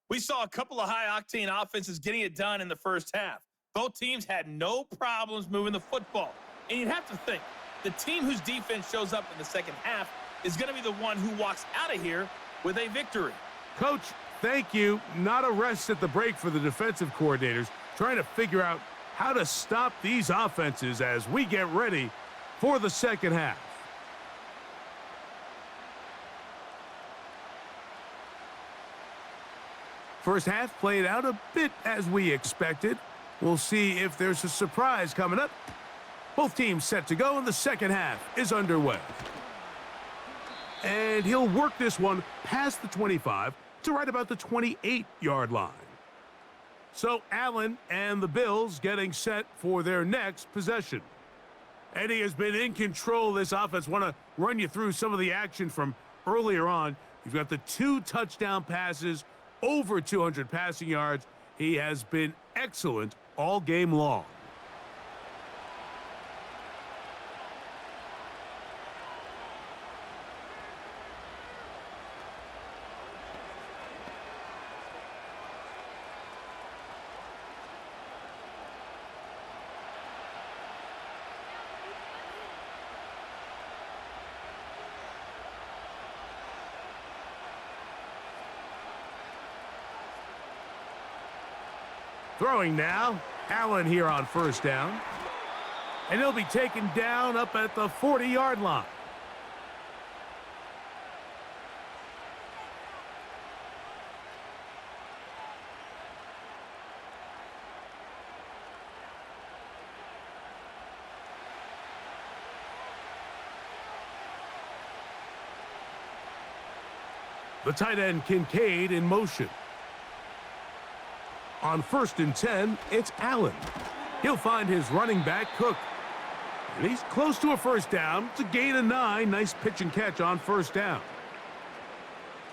We saw a couple of high-octane offenses getting it done in the first half. Both teams had no problems moving the football. And you'd have to think, the team whose defense shows up in the second half is going to be the one who walks out of here with a victory. Coach, thank you. Not a rest at the break for the defensive coordinators, trying to figure out how to stop these offenses as we get ready for the second half. First half played out a bit as we expected. We'll see if there's a surprise coming up. Both teams set to go, and the second half is underway. And he'll work this one past the 25 to right about the 28-yard line. So Allen and the Bills getting set for their next possession. Eddie has been in control of this offense. Want to run you through some of the action from earlier on. You've got the 2 touchdown passes, over 200 passing yards. He has been excellent all game long. Throwing now, Allen here on first down. And he'll be taken down up at the 40-yard line. The tight end Kincaid in motion. On 1st and 10, it's Allen. He'll find his running back, Cook. And he's close to a first down. It's a gain of 9. Nice pitch and catch on first down.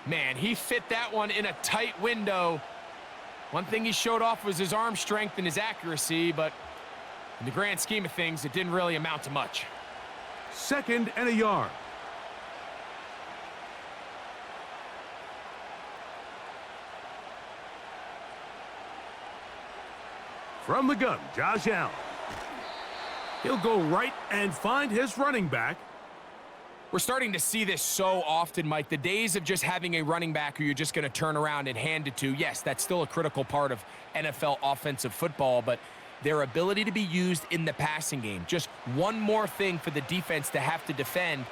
Man, he fit that one in a tight window. One thing he showed off was his arm strength and his accuracy, but in the grand scheme of things, it didn't really amount to much. 2nd and a yard. From the gun, Josh Allen. He'll go right and find his running back. We're starting to see this so often, Mike. The days of just having a running back who you're just going to turn around and hand it to, yes, that's still a critical part of NFL offensive football, but their ability to be used in the passing game, just one more thing for the defense to have to defend,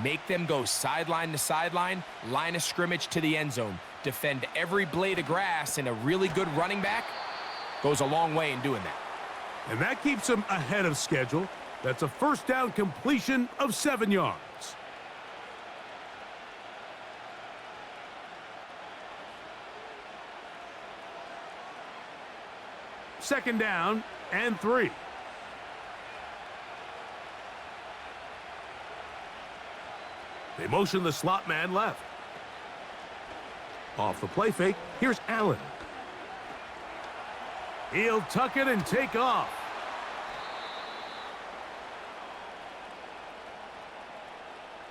make them go sideline to sideline, line of scrimmage to the end zone, defend every blade of grass, and a really good running back goes a long way in doing that. And that keeps him ahead of schedule. That's a first down completion of 7 yards. Second down and 3. They motion the slot man left. Off the play fake, here's Allen. He'll tuck it and take off.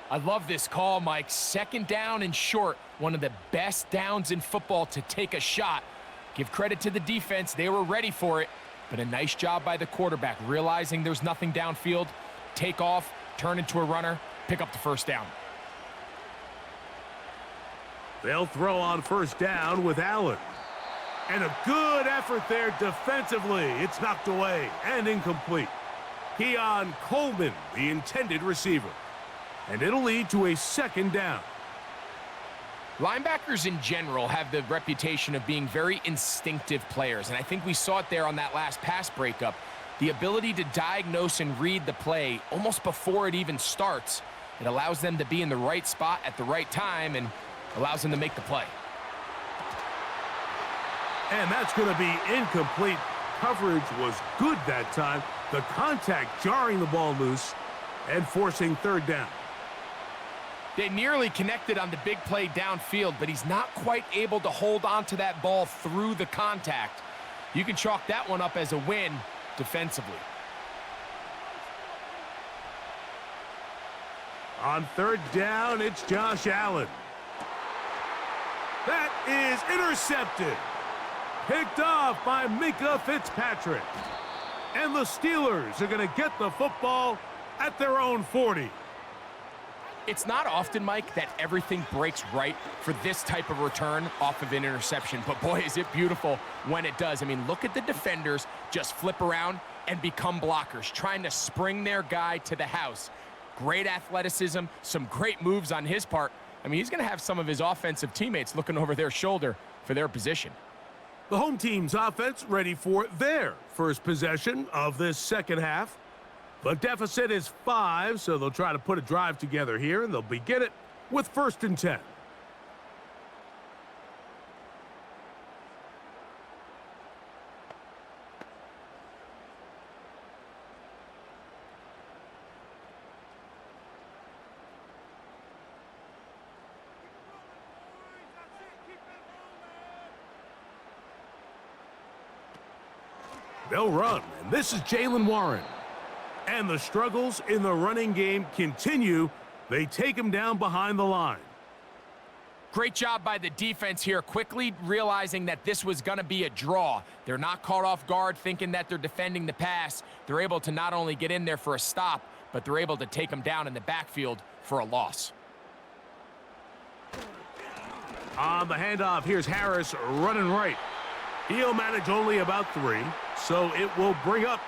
I love this call, Mike. 2nd down and short. One of the best downs in football to take a shot. Give credit to the defense. They were ready for it. But a nice job by the quarterback, realizing there's nothing downfield. Take off, turn into a runner, pick up the first down. They'll throw on first down with Allen. And a good effort there defensively. It's knocked away and incomplete. Keon Coleman, the intended receiver. And it'll lead to a 2nd down. Linebackers in general have the reputation of being very instinctive players, and I think we saw it there on that last pass breakup. The ability to diagnose and read the play almost before it even starts. It allows them to be in the right spot at the right time and allows them to make the play. And that's going to be incomplete. Coverage was good that time. The contact jarring the ball loose and forcing 3rd down. They nearly connected on the big play downfield, but he's not quite able to hold on to that ball through the contact. You can chalk that one up as a win defensively. On 3rd down, it's Josh Allen. That is intercepted. Picked off by Minka Fitzpatrick. And the Steelers are going to get the football at their own 40. It's not often, Mike, that everything breaks right for this type of return off of an interception. But boy, is it beautiful when it does. I mean, look at the defenders just flip around and become blockers, trying to spring their guy to the house. Great athleticism, some great moves on his part. I mean, he's going to have some of his offensive teammates looking over their shoulder for their position. The home team's offense ready for their first possession of this second half. The deficit is 5, so they'll try to put a drive together here, and they'll begin it with 1st and 10. They'll run, and this is Jaylen Warren. And the struggles in the running game continue. They take him down behind the line. Great job by the defense here, quickly realizing that this was going to be a draw. They're not caught off guard thinking that they're defending the pass. They're able to not only get in there for a stop, but they're able to take him down in the backfield for a loss. On the handoff, here's Harris running right. He'll manage only about 3, so it will bring up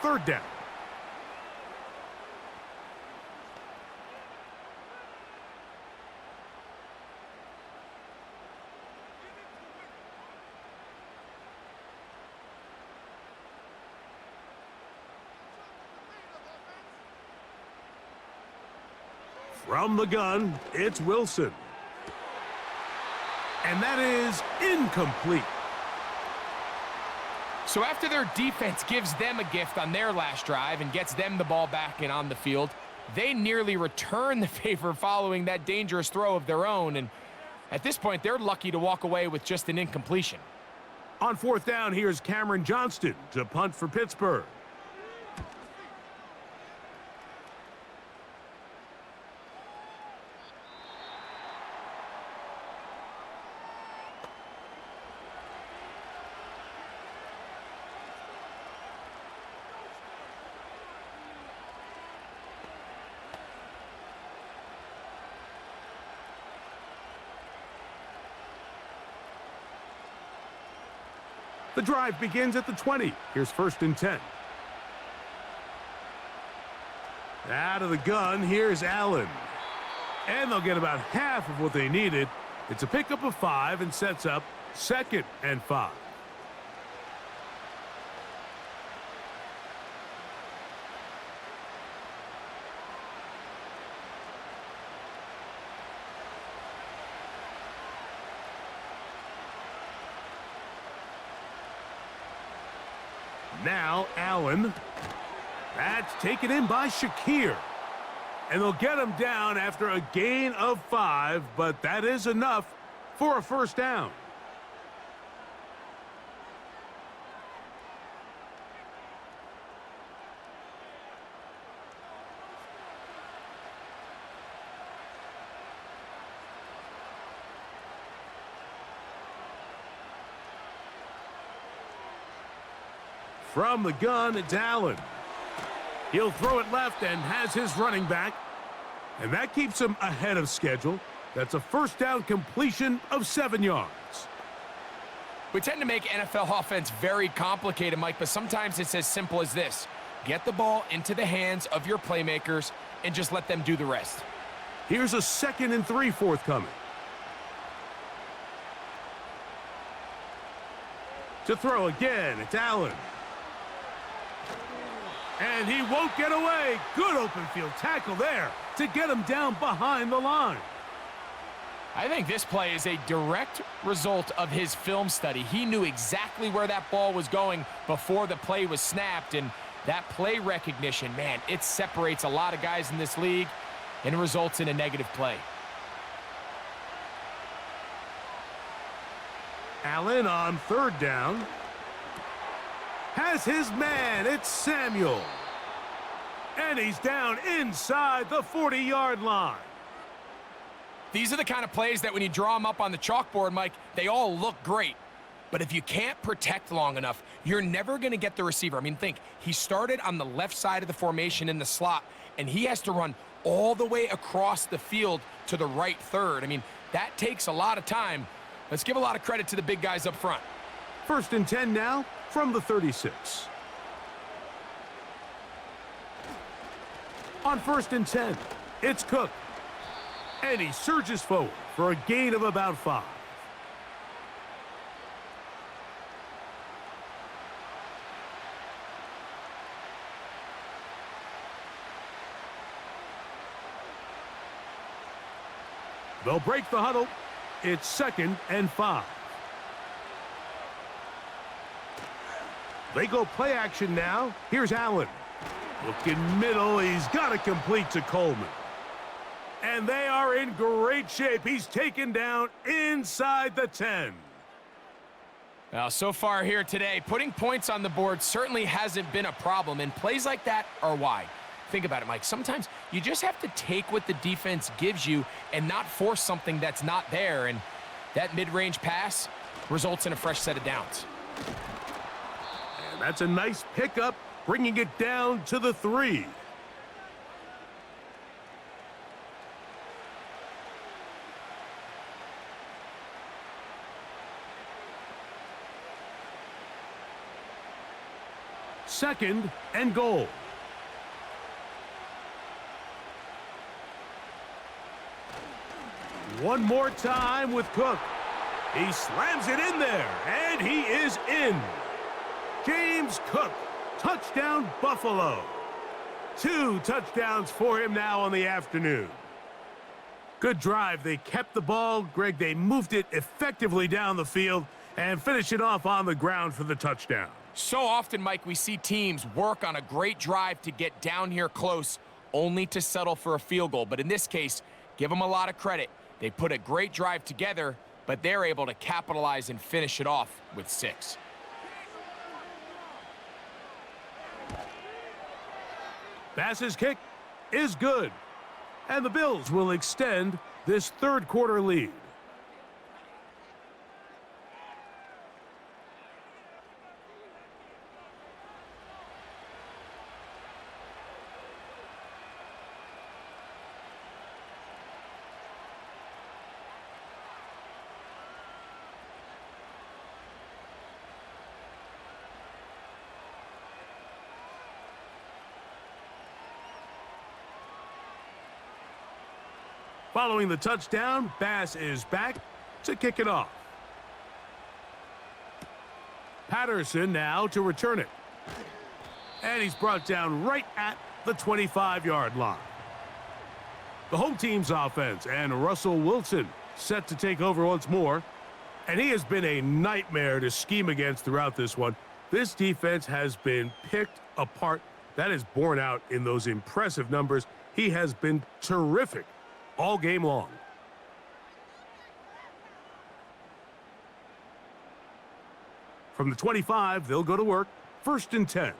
3rd down. From the gun, it's Wilson. And that is incomplete. So after their defense gives them a gift on their last drive and gets them the ball back and on the field, they nearly return the favor following that dangerous throw of their own. And at this point, they're lucky to walk away with just an incompletion. On 4th down, here's Cameron Johnston to punt for Pittsburgh. The drive begins at the 20. Here's 1st and 10. Out of the gun, here's Allen. And they'll get about half of what they needed. It's a pickup of 5 and sets up 2nd and 5. Now Allen. That's taken in by Shakir. And they'll get him down after a gain of 5, but that is enough for a 1st down. From the gun, it's Allen. He'll throw it left and has his running back. And that keeps him ahead of schedule. That's a 1st down completion of 7 yards. We tend to make NFL offense very complicated, Mike, but sometimes it's as simple as this. Get the ball into the hands of your playmakers and just let them do the rest. Here's a 2nd and 3 forthcoming. To throw again, it's Allen. And he won't get away. Good open field tackle there to get him down behind the line. I think this play is a direct result of his film study. He knew exactly where that ball was going before the play was snapped, and that play recognition, man, it separates a lot of guys in this league and results in a negative play. Allen on 3rd down. Has his man, it's Samuel. And he's down inside the 40-yard line. These are the kind of plays that when you draw them up on the chalkboard, Mike, they all look great. But if you can't protect long enough, you're never going to get the receiver. I mean, think, he started on the left side of the formation in the slot, and he has to run all the way across the field to the right third. I mean, that takes a lot of time. Let's give a lot of credit to the big guys up front. 1st and 10 now from the 36. On 1st and 10, it's Cook. And he surges forward for a gain of about 5. They'll break the huddle. It's 2nd and 5. They go play action now. Here's Allen. Looking middle. He's got it complete to Coleman. And they are in great shape. He's taken down inside the 10. Now, so far here today, putting points on the board certainly hasn't been a problem, and plays like that are why. Think about it, Mike. Sometimes you just have to take what the defense gives you and not force something that's not there, and that mid-range pass results in a fresh set of downs. And that's a nice pickup, bringing it down to the 3. 2nd and goal. One more time with Cook. He slams it in there, and he is in. James Cook, touchdown Buffalo. 2 touchdowns for him now on the afternoon. Good drive. They kept the ball. Greg, they moved it effectively down the field and finished it off on the ground for the touchdown. So often, Mike, we see teams work on a great drive to get down here close, only to settle for a field goal. But in this case, give them a lot of credit. They put a great drive together, but they're able to capitalize and finish it off with 6. Bass's kick is good, and the Bills will extend this third quarter lead. Following the touchdown, Bass is back to kick it off. Patterson now to return it. And he's brought down right at the 25-yard line. The home team's offense and Russell Wilson set to take over once more. And he has been a nightmare to scheme against throughout this one. This defense has been picked apart. That is borne out in those impressive numbers. He has been terrific all game long. From the 25, they'll go to work. 1st and 10.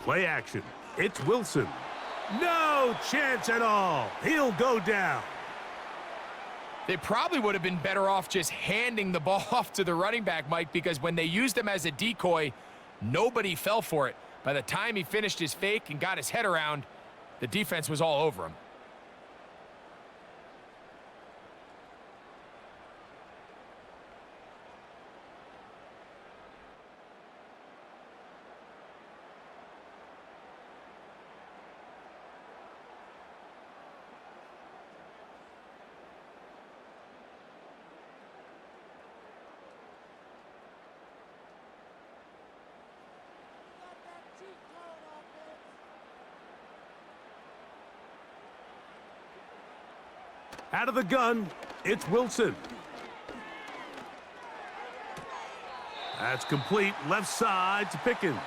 Play action. It's Wilson. No chance at all. He'll go down. They probably would have been better off just handing the ball off to the running back, Mike, because when they used him as a decoy, nobody fell for it. By the time he finished his fake and got his head around, the defense was all over him. Out of the gun, it's Wilson. That's complete, left side to Pickens.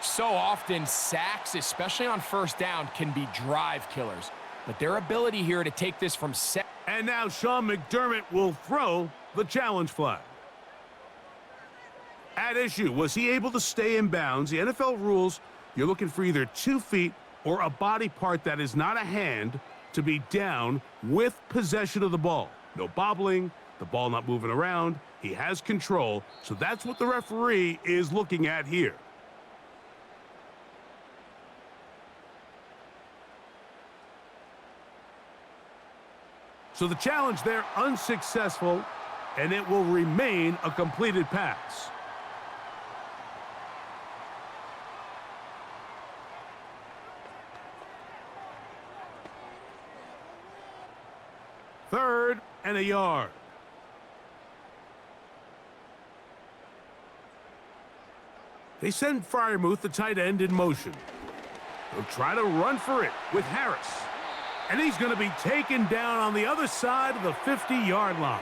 So often, sacks, especially on 1st down, can be drive killers. But their ability here to take this from set. And now Sean McDermott will throw the challenge flag. At issue, was he able to stay in bounds? The NFL rules, you're looking for either 2 feet or a body part that is not a hand to be down with possession of the ball. No bobbling, the ball not moving around. He has control, so that's what the referee is looking at here. So the challenge there unsuccessful, and it will remain a completed pass. Third and a yard. They send Freiermuth, the tight end, in motion. They'll try to run for it with Harris. And he's going to be taken down on the other side of the 50-yard line.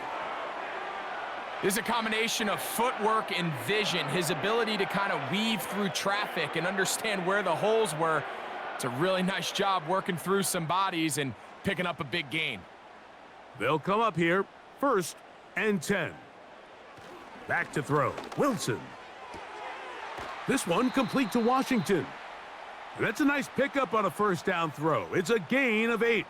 This is a combination of footwork and vision, his ability to kind of weave through traffic and understand where the holes were. It's a really nice job working through some bodies and picking up a big gain. They'll come up here, 1st and 10. Back to throw. Wilson. This one complete to Washington. And that's a nice pickup on a 1st down throw. It's a gain of 8.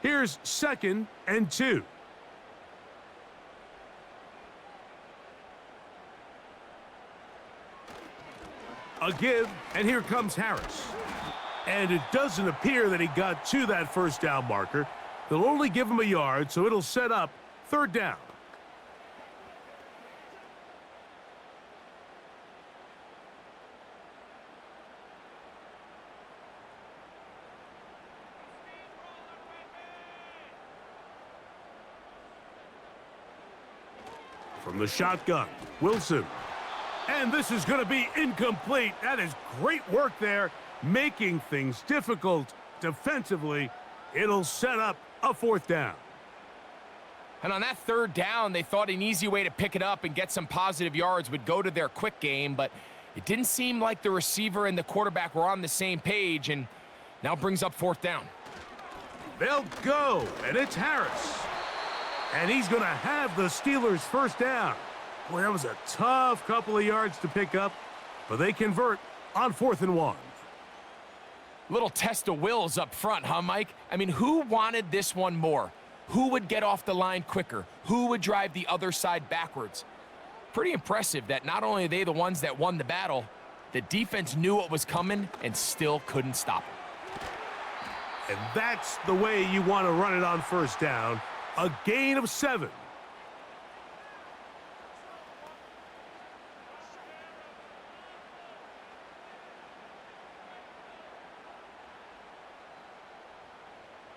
Here's 2nd and 2. A give, and here comes Harris. And it doesn't appear that he got to that first down marker. They'll only give him a yard, so it'll set up third down. From the shotgun, Wilson. And this is going to be incomplete. That is great work there, making things difficult defensively. It'll set up a fourth down. And on that third down, they thought an easy way to pick it up and get some positive yards would go to their quick game, but it didn't seem like the receiver and the quarterback were on the same page, and now brings up fourth down. They'll go, and it's Harris. And he's going to have the Steelers' first down. Boy, that was a tough couple of yards to pick up, but they convert on 4th and 1. Little test of wills up front, huh, Mike? I mean, who wanted this one more? Who would get off the line quicker? Who would drive the other side backwards? Pretty impressive that not only are they the ones that won the battle, the defense knew what was coming and still couldn't stop it. And that's the way you want to run it on first down. A gain of 7.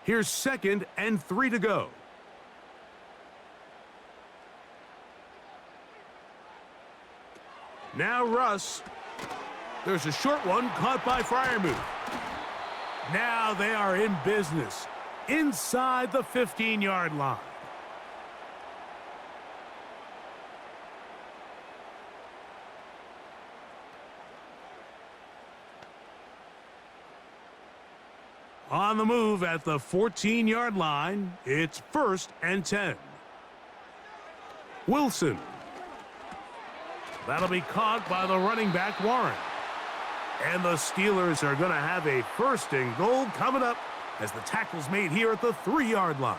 Here's 2nd and 3 to go. Now Russ. There's a short one caught by Freiermuth. Now they are in business inside the 15-yard line. On the move at the 14-yard line, it's 1st and 10. Wilson. That'll be caught by the running back, Warren. And the Steelers are going to have a 1st and goal coming up as the tackle's made here at the 3-yard line.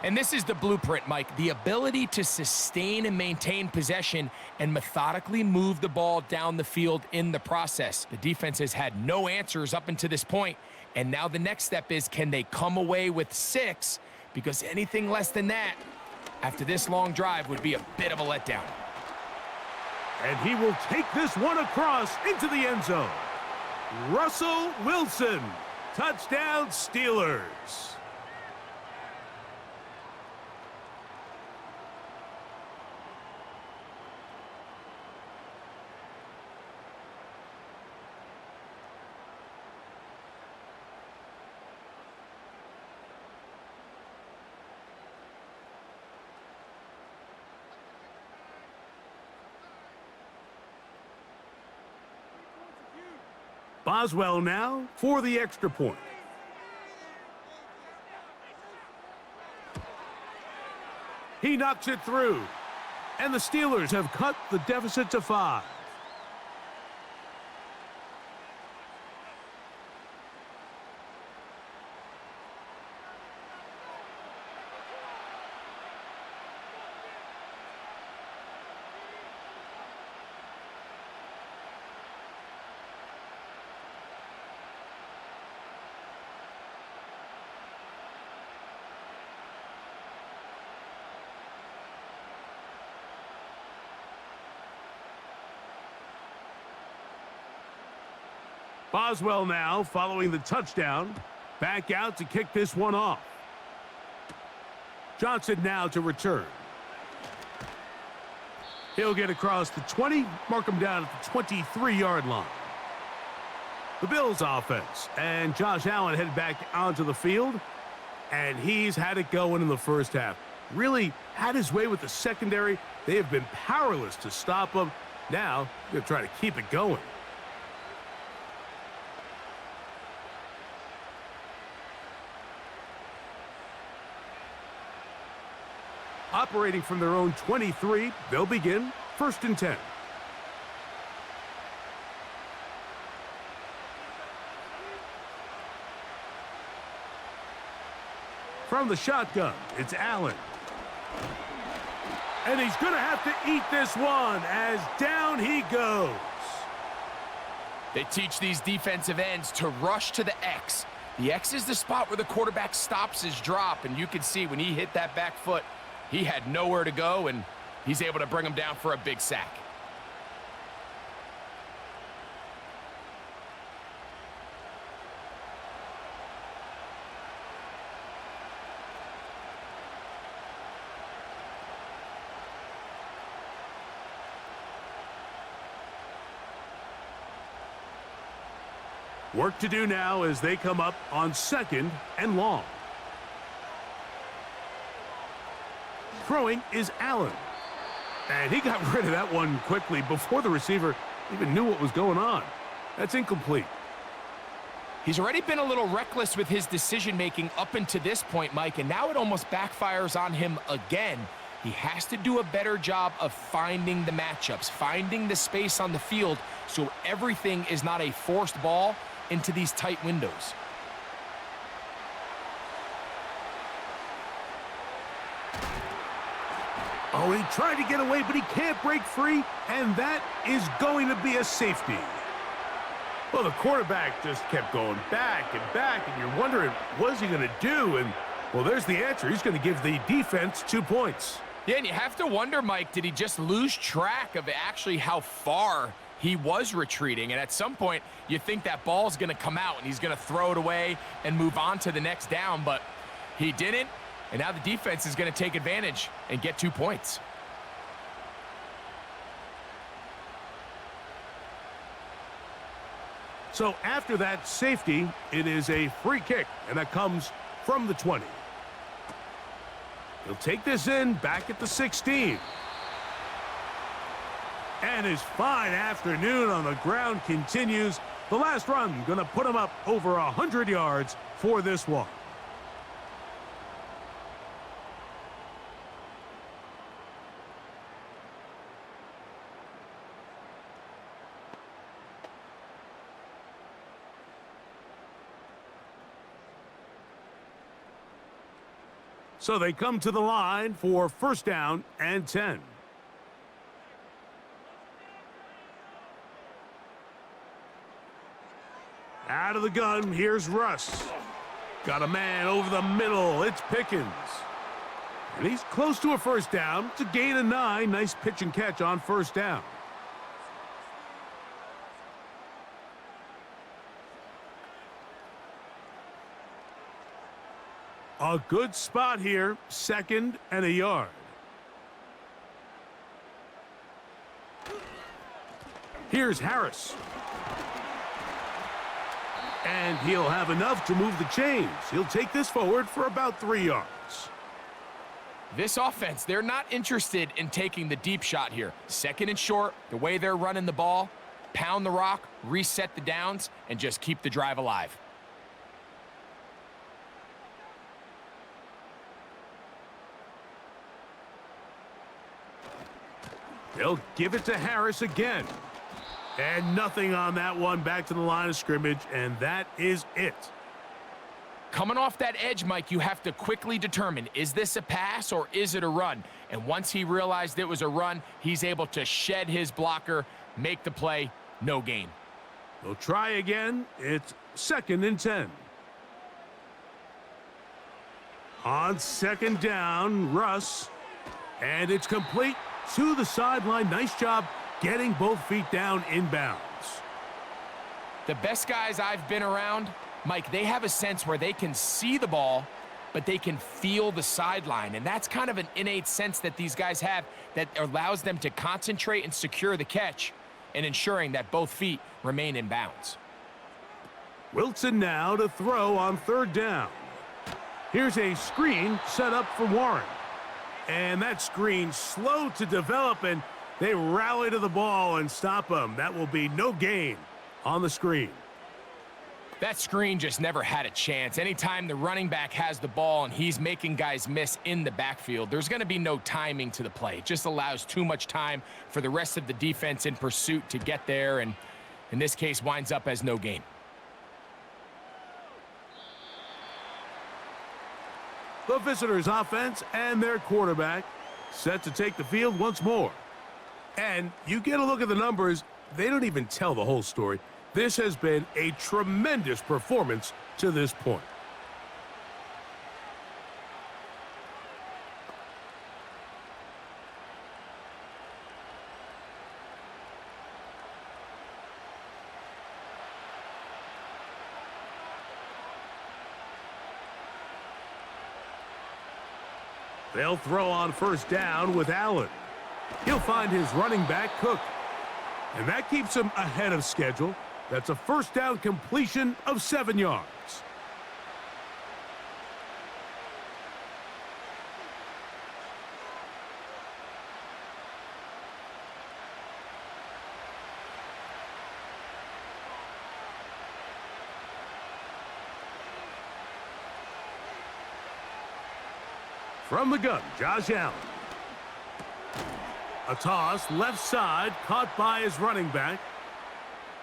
And this is the blueprint, Mike. The ability to sustain and maintain possession and methodically move the ball down the field in the process. The defense has had no answers up until this point, and now the next step is, can they come away with 6? Because anything less than that, after this long drive, would be a bit of a letdown. And he will take this one across into the end zone. Russell Wilson, touchdown Steelers. Boswell now for the extra point. He knocks it through, and the Steelers have cut the deficit to 5. Boswell now following the touchdown. Back out to kick this one off. Johnson now to return. He'll get across the 20, mark him down at the 23-yard line. The Bills offense, and Josh Allen headed back onto the field, and he's had it going in the first half. Really had his way with the secondary. They have been powerless to stop him. Now, they're trying to keep it going. Operating from their own 23, they'll begin 1st and 10. From the shotgun, it's Allen. And he's going to have to eat this one as down he goes. They teach these defensive ends to rush to the X. The X is the spot where the quarterback stops his drop, and you can see when he hit that back foot, he had nowhere to go, and he's able to bring him down for a big sack. Work to do now as they come up on 2nd and long. Throwing is Allen. And he got rid of that one quickly before the receiver even knew what was going on. That's incomplete. He's already been a little reckless with his decision-making up until this point, Mike, and now it almost backfires on him again. He has to do a better job of finding the matchups, finding the space on the field so everything is not a forced ball into these tight windows. Oh, he tried to get away, but he can't break free, and that is going to be a safety. Well, the quarterback just kept going back, and you're wondering, what's he going to do? And, well, there's the answer. He's going to give the defense 2 points. Yeah, and you have to wonder, Mike, did he just lose track of actually how far he was retreating? And at some point, you think that ball's going to come out, and he's going to throw it away and move on to the next down, but he didn't. And now the defense is going to take advantage and get 2 points. So after that safety, it is a free kick, and that comes from the 20. He'll take this in back at the 16. And his fine afternoon on the ground continues. The last run going to put him up over 100 yards for this one. So they come to the line for 1st down and 10. Out of the gun, here's Russ. Got a man over the middle. It's Pickens. And he's close to a 1st down. It's a gain of 9. Nice pitch and catch on 1st down. A good spot here, 2nd and a yard. Here's Harris. And he'll have enough to move the chains. He'll take this forward for about 3 yards. This offense, they're not interested in taking the deep shot here. 2nd and short, the way they're running the ball, pound the rock, reset the downs, and just keep the drive alive. They'll give it to Harris again. And nothing on that one. Back to the line of scrimmage, and that is it. Coming off that edge, Mike, you have to quickly determine, is this a pass or is it a run? And once he realized it was a run, he's able to shed his blocker, make the play, no gain. They'll try again. It's 2nd and 10. On 2nd down, Russ. And it's complete to the sideline. Nice job getting both feet down inbounds. The best guys I've been around, Mike, they have a sense where they can see the ball, but they can feel the sideline. And that's kind of an innate sense that these guys have that allows them to concentrate and secure the catch and ensuring that both feet remain in bounds. Wilson now to throw on 3rd down. Here's a screen set up for Warren. And that screen slow to develop, and they rally to the ball and stop him. That will be no gain on the screen. That screen just never had a chance. Anytime the running back has the ball and he's making guys miss in the backfield, there's going to be no timing to the play. It just allows too much time for the rest of the defense in pursuit to get there, and in this case winds up as no gain. The visitors' offense and their quarterback set to take the field once more. And you get a look at the numbers, they don't even tell the whole story. This has been a tremendous performance to this point. They'll throw on first down with Allen. He'll find his running back, Cook. And that keeps him ahead of schedule. That's a first down completion of 7 yards. From the gun, Josh Allen. A toss, left side, caught by his running back.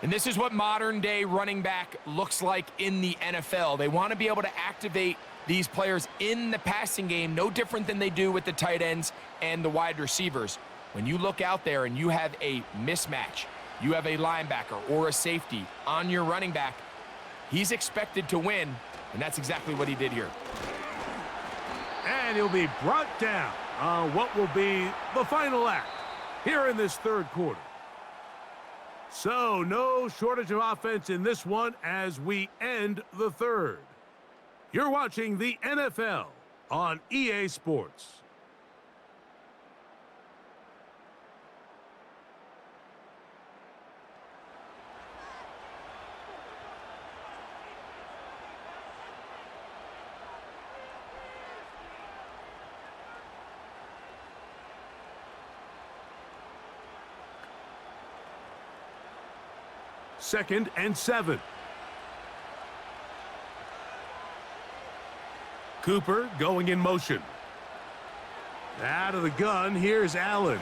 And this is what modern-day running back looks like in the NFL. They want to be able to activate these players in the passing game, no different than they do with the tight ends and the wide receivers. When you look out there and you have a mismatch, you have a linebacker or a safety on your running back, he's expected to win, and that's exactly what he did here. And he'll be brought down on what will be the final act here in this third quarter. So no shortage of offense in this one as we end the third. You're watching the NFL on EA Sports. Second and 7. Cooper going in motion. Out of the gun, here's Allen.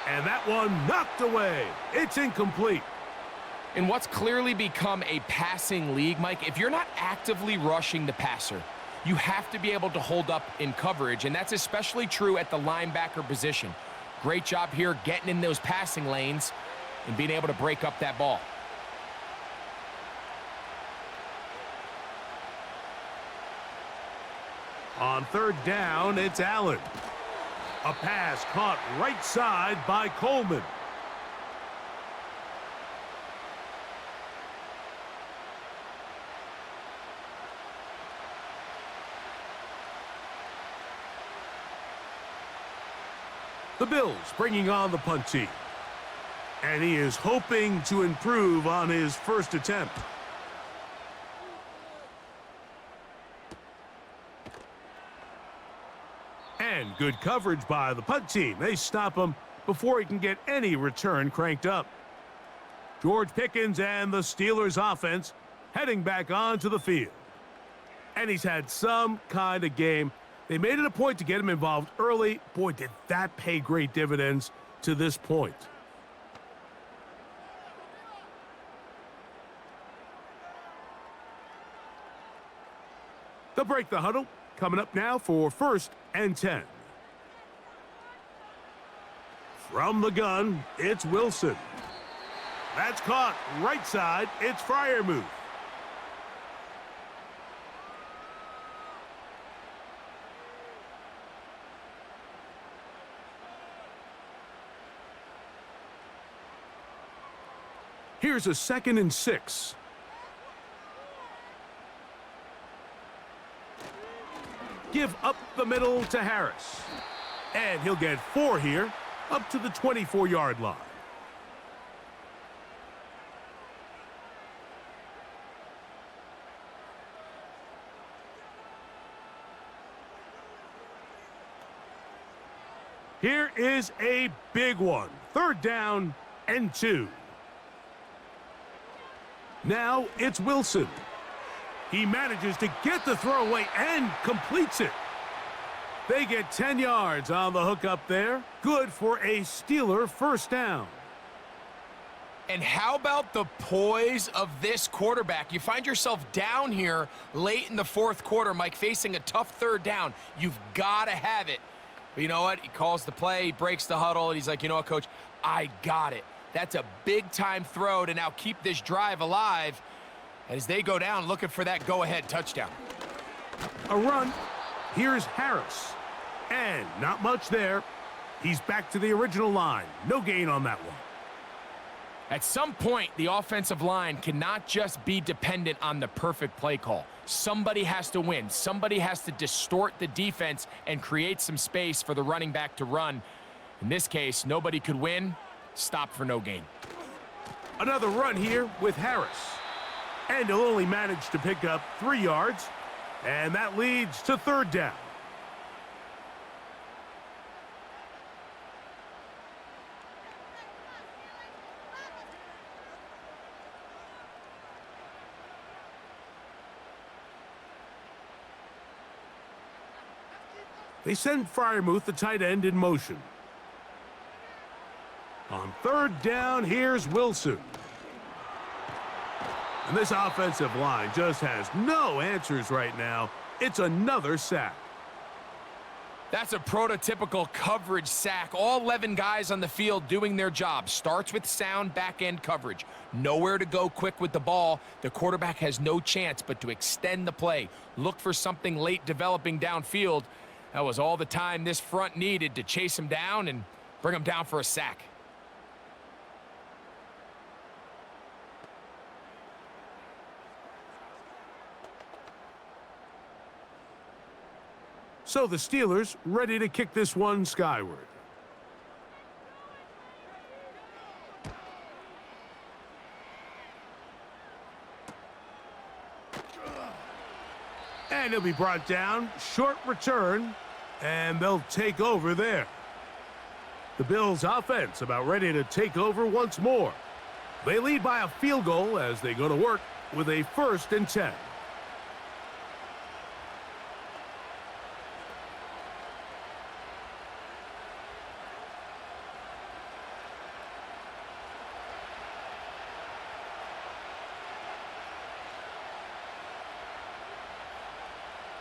And that one knocked away. It's incomplete. In what's clearly become a passing league, Mike, if you're not actively rushing the passer, you have to be able to hold up in coverage, and that's especially true at the linebacker position. Great job here getting in those passing lanes and being able to break up that ball. On third down, it's Allen. A pass caught right side by Coleman. The Bills bringing on the punt team. And he is hoping to improve on his first attempt. And good coverage by the punt team. They stop him before he can get any return cranked up. George Pickens and the Steelers offense heading back onto the field. And he's had some kind of game. They made it a point to get him involved early. Boy, did that pay great dividends to this point. They'll break the huddle. Coming up now for first and 10. From the gun, it's Wilson. That's caught right side. It's Freiermuth. Here's a 2nd and 6. Give up the middle to Harris. And he'll get 4 here, up to the 24-yard line. Here is a big one. 3rd down and 2. Now it's Wilson. He manages to get the throw away and completes it. They get 10 yards on the hook up there. Good for a Steeler first down. And how about the poise of this quarterback? You find yourself down here late in the 4th quarter, Mike, facing a tough 3rd down. You've got to have it. But you know what? He calls the play, he breaks the huddle, and he's like, you know what, Coach? I got it. That's a big-time throw to now keep this drive alive as they go down looking for that go-ahead touchdown. A run. Here's Harris. And not much there. He's back to the original line. No gain on that one. At some point, the offensive line cannot just be dependent on the perfect play call. Somebody has to win. Somebody has to distort the defense and create some space for the running back to run. In this case, nobody could win. Stop for no gain. Another run here with Harris. And he'll only manage to pick up 3 yards. And that leads to third down. They send Freiermuth, the tight end, in motion. On third down, here's Wilson. And this offensive line just has no answers right now. It's another sack. That's a prototypical coverage sack. All 11 guys on the field doing their job. Starts with sound back-end coverage. Nowhere to go quick with the ball. The quarterback has no chance but to extend the play. Look for something late developing downfield. That was all the time this front needed to chase him down and bring him down for a sack. So the Steelers ready to kick this one skyward. And he'll be brought down. Short return. And they'll take over there. The Bills' offense about ready to take over once more. They lead by a field goal as they go to work with a 1st and 10.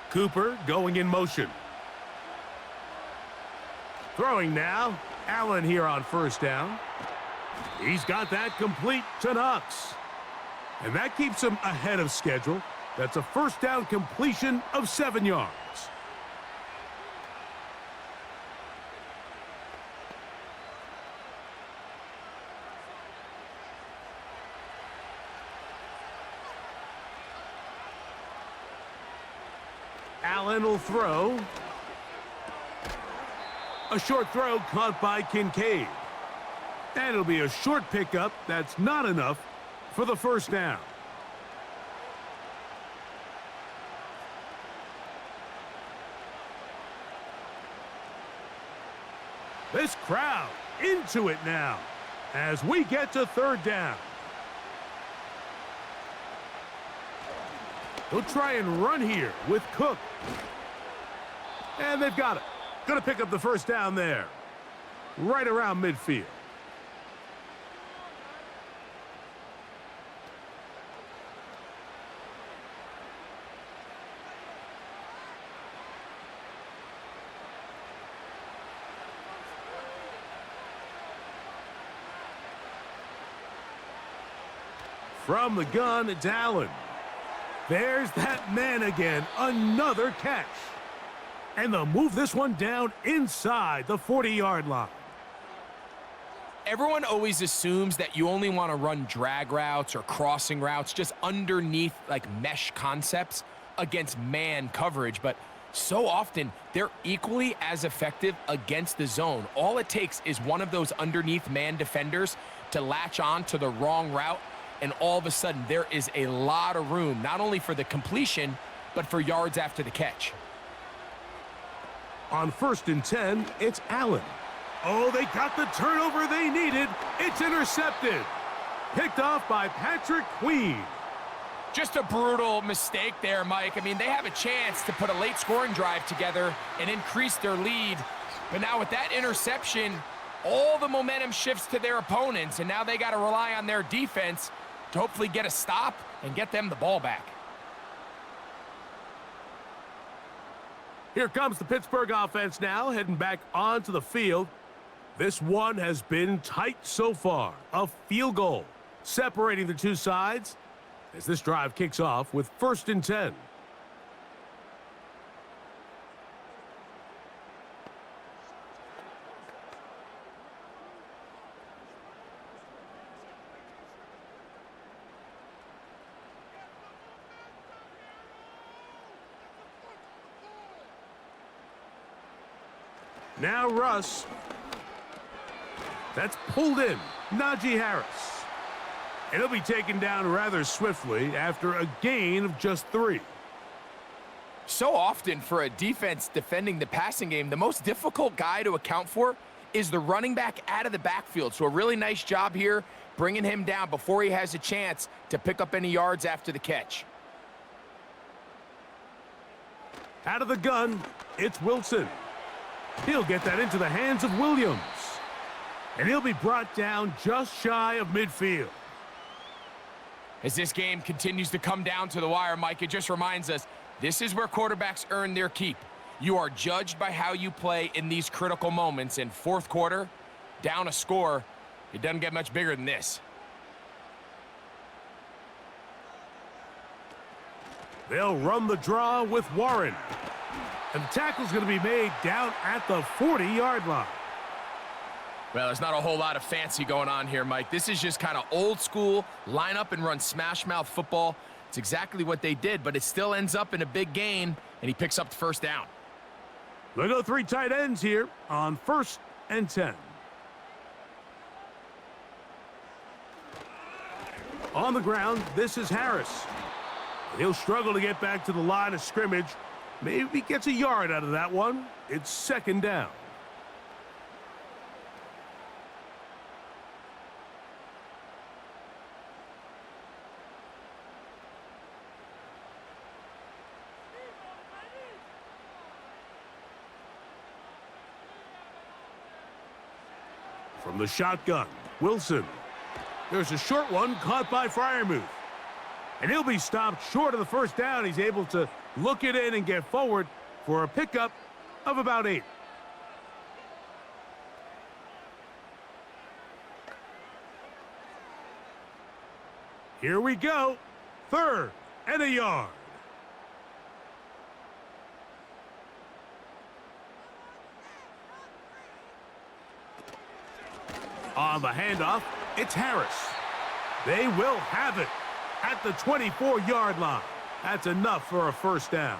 Cooper going in motion. Throwing now. Allen here on 1st down. He's got that complete to Knox. And that keeps him ahead of schedule. That's a 1st down completion of 7 yards. Allen will throw. A short throw caught by Kincaid. And it'll be a short pickup. That's not enough for the 1st down. This crowd into it now as we get to 3rd down. They'll try and run here with Cook. And they've got it. Going to pick up the 1st down there. Right around midfield. From the gun, it's Allen. There's that man again. Another catch. And they'll move this one down inside the 40-yard line. Everyone always assumes that you only want to run drag routes or crossing routes just underneath like mesh concepts against man coverage, but so often they're equally as effective against the zone. All it takes is one of those underneath man defenders to latch on to the wrong route, and all of a sudden there is a lot of room, not only for the completion, but for yards after the catch. On 1st and 10, it's Allen. Oh, they got the turnover they needed. It's intercepted. Picked off by Patrick Queen. Just a brutal mistake there, Mike. I mean, they have a chance to put a late scoring drive together and increase their lead. But now with that interception, all the momentum shifts to their opponents, and now they got to rely on their defense to hopefully get a stop and get them the ball back. Here comes the Pittsburgh offense now, heading back onto the field. This one has been tight so far. A field goal separating the two sides as this drive kicks off with 1st and 10. Now Russ. That's pulled in. Najee Harris. And he'll be taken down rather swiftly after a gain of just 3. So often for a defense defending the passing game, the most difficult guy to account for is the running back out of the backfield. So a really nice job here bringing him down before he has a chance to pick up any yards after the catch. Out of the gun, it's Wilson. He'll get that into the hands of Williams. And he'll be brought down just shy of midfield. As this game continues to come down to the wire, Mike, it just reminds us, this is where quarterbacks earn their keep. You are judged by how you play in these critical moments. In fourth quarter, down a score, it doesn't get much bigger than this. They'll run the draw with Warren. And the tackle's going to be made down at the 40-yard line. Well, there's not a whole lot of fancy going on here, Mike. This is just kind of old school, line up and run smash mouth football. It's exactly what they did, but it still ends up in a big gain, and he picks up the first down. They'll go 3 tight ends here on 1st and 10. On the ground, this is Harris. He'll struggle to get back to the line of scrimmage. Maybe he gets a yard out of that one. It's 2nd down. From the shotgun, Wilson. There's a short one caught by Freiermuth. And he'll be stopped short of the first down. He's able to look it in and get forward for a pickup of about 8. Here we go. 3rd and a yard. On the handoff, it's Harris. They will have it at the 24-yard line. That's enough for a first down.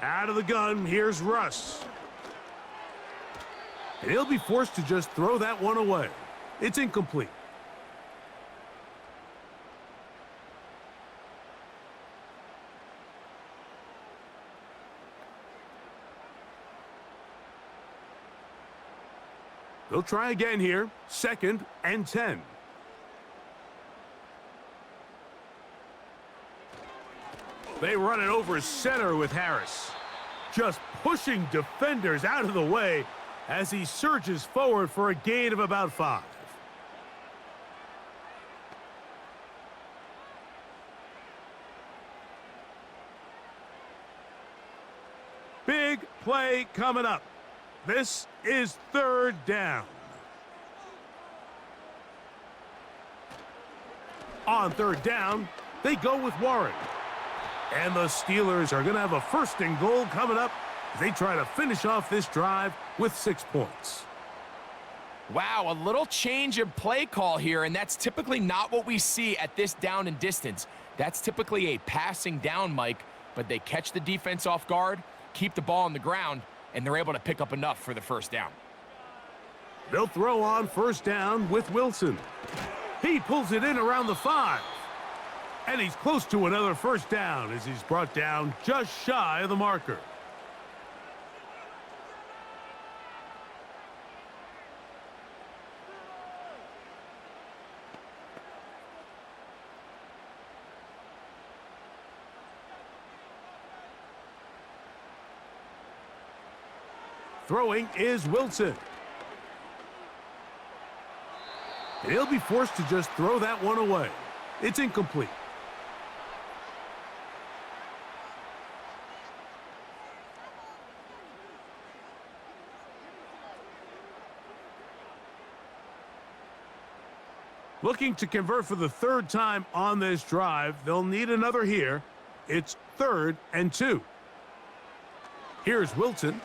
Out of the gun, here's Russ. And he'll be forced to just throw that one away. It's incomplete. They'll try again here. 2nd and 10. They run it over center with Harris. Just pushing defenders out of the way as he surges forward for a gain of about 5. Big play coming up. This is 3rd down. On 3rd down, they go with Warren. And the Steelers are going to have a 1st and goal coming up as they try to finish off this drive with 6 points. Wow, a little change of play call here, and that's typically not what we see at this down and distance. That's typically a passing down, Mike, but they catch the defense off guard, keep the ball on the ground, and they're able to pick up enough for the first down. They'll throw on 1st down with Wilson. He pulls it in around the 5. And he's close to another first down as he's brought down just shy of the marker. Throwing is Wilson. And he'll be forced to just throw that one away. It's incomplete. Looking to convert for the third time on this drive. They'll need another here. It's 3rd and 2. Here's Wilson.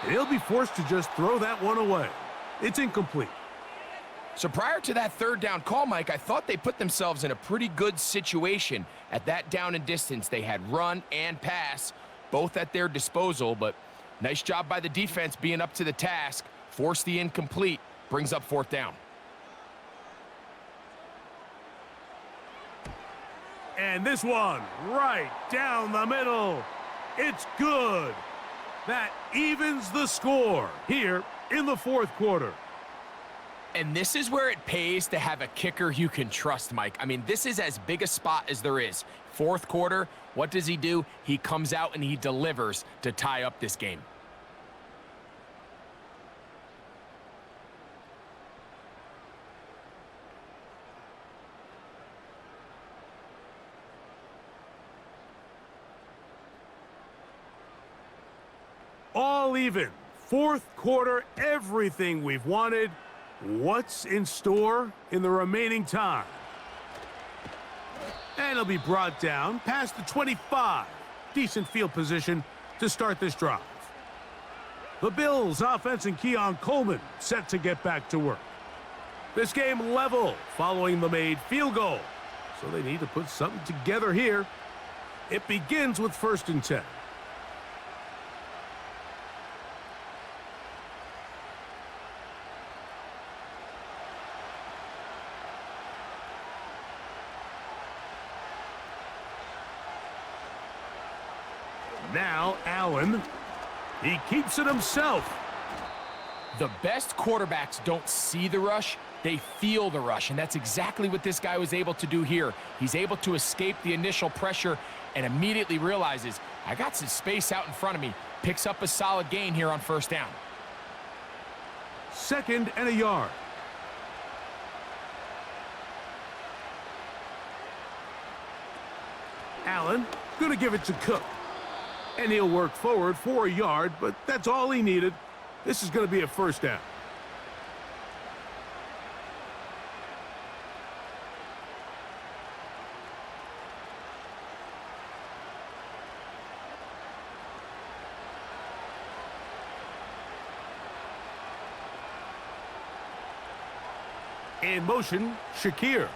And he'll be forced to just throw that one away. It's incomplete. So prior to that third down call, Mike, I thought they put themselves in a pretty good situation. At that down and distance, they had run and pass, both at their disposal, but nice job by the defense being up to the task. Force the incomplete, brings up 4th down. And this one, right down the middle. It's good. That evens the score here in the 4th quarter. And this is where it pays to have a kicker you can trust, Mike. I mean, this is as big a spot as there is. 4th quarter, what does he do? He comes out and he delivers to tie up this game. All even. 4th quarter, everything we've wanted. What's in store in the remaining time? And he'll be brought down past the 25. Decent field position to start this drive. The Bills offense and Keon Coleman set to get back to work. This game level following the made field goal. So they need to put something together here. It begins with 1st and 10. Now Allen, he keeps it himself. The best quarterbacks don't see the rush, they feel the rush, and that's exactly what this guy was able to do here. He's able to escape the initial pressure and immediately realizes, I got some space out in front of me. Picks up a solid gain here on 1st down. 2nd and a yard. Allen, gonna give it to Cook. And he'll work forward for a yard, but that's all he needed. This is going to be a 1st down. In motion, Shakir.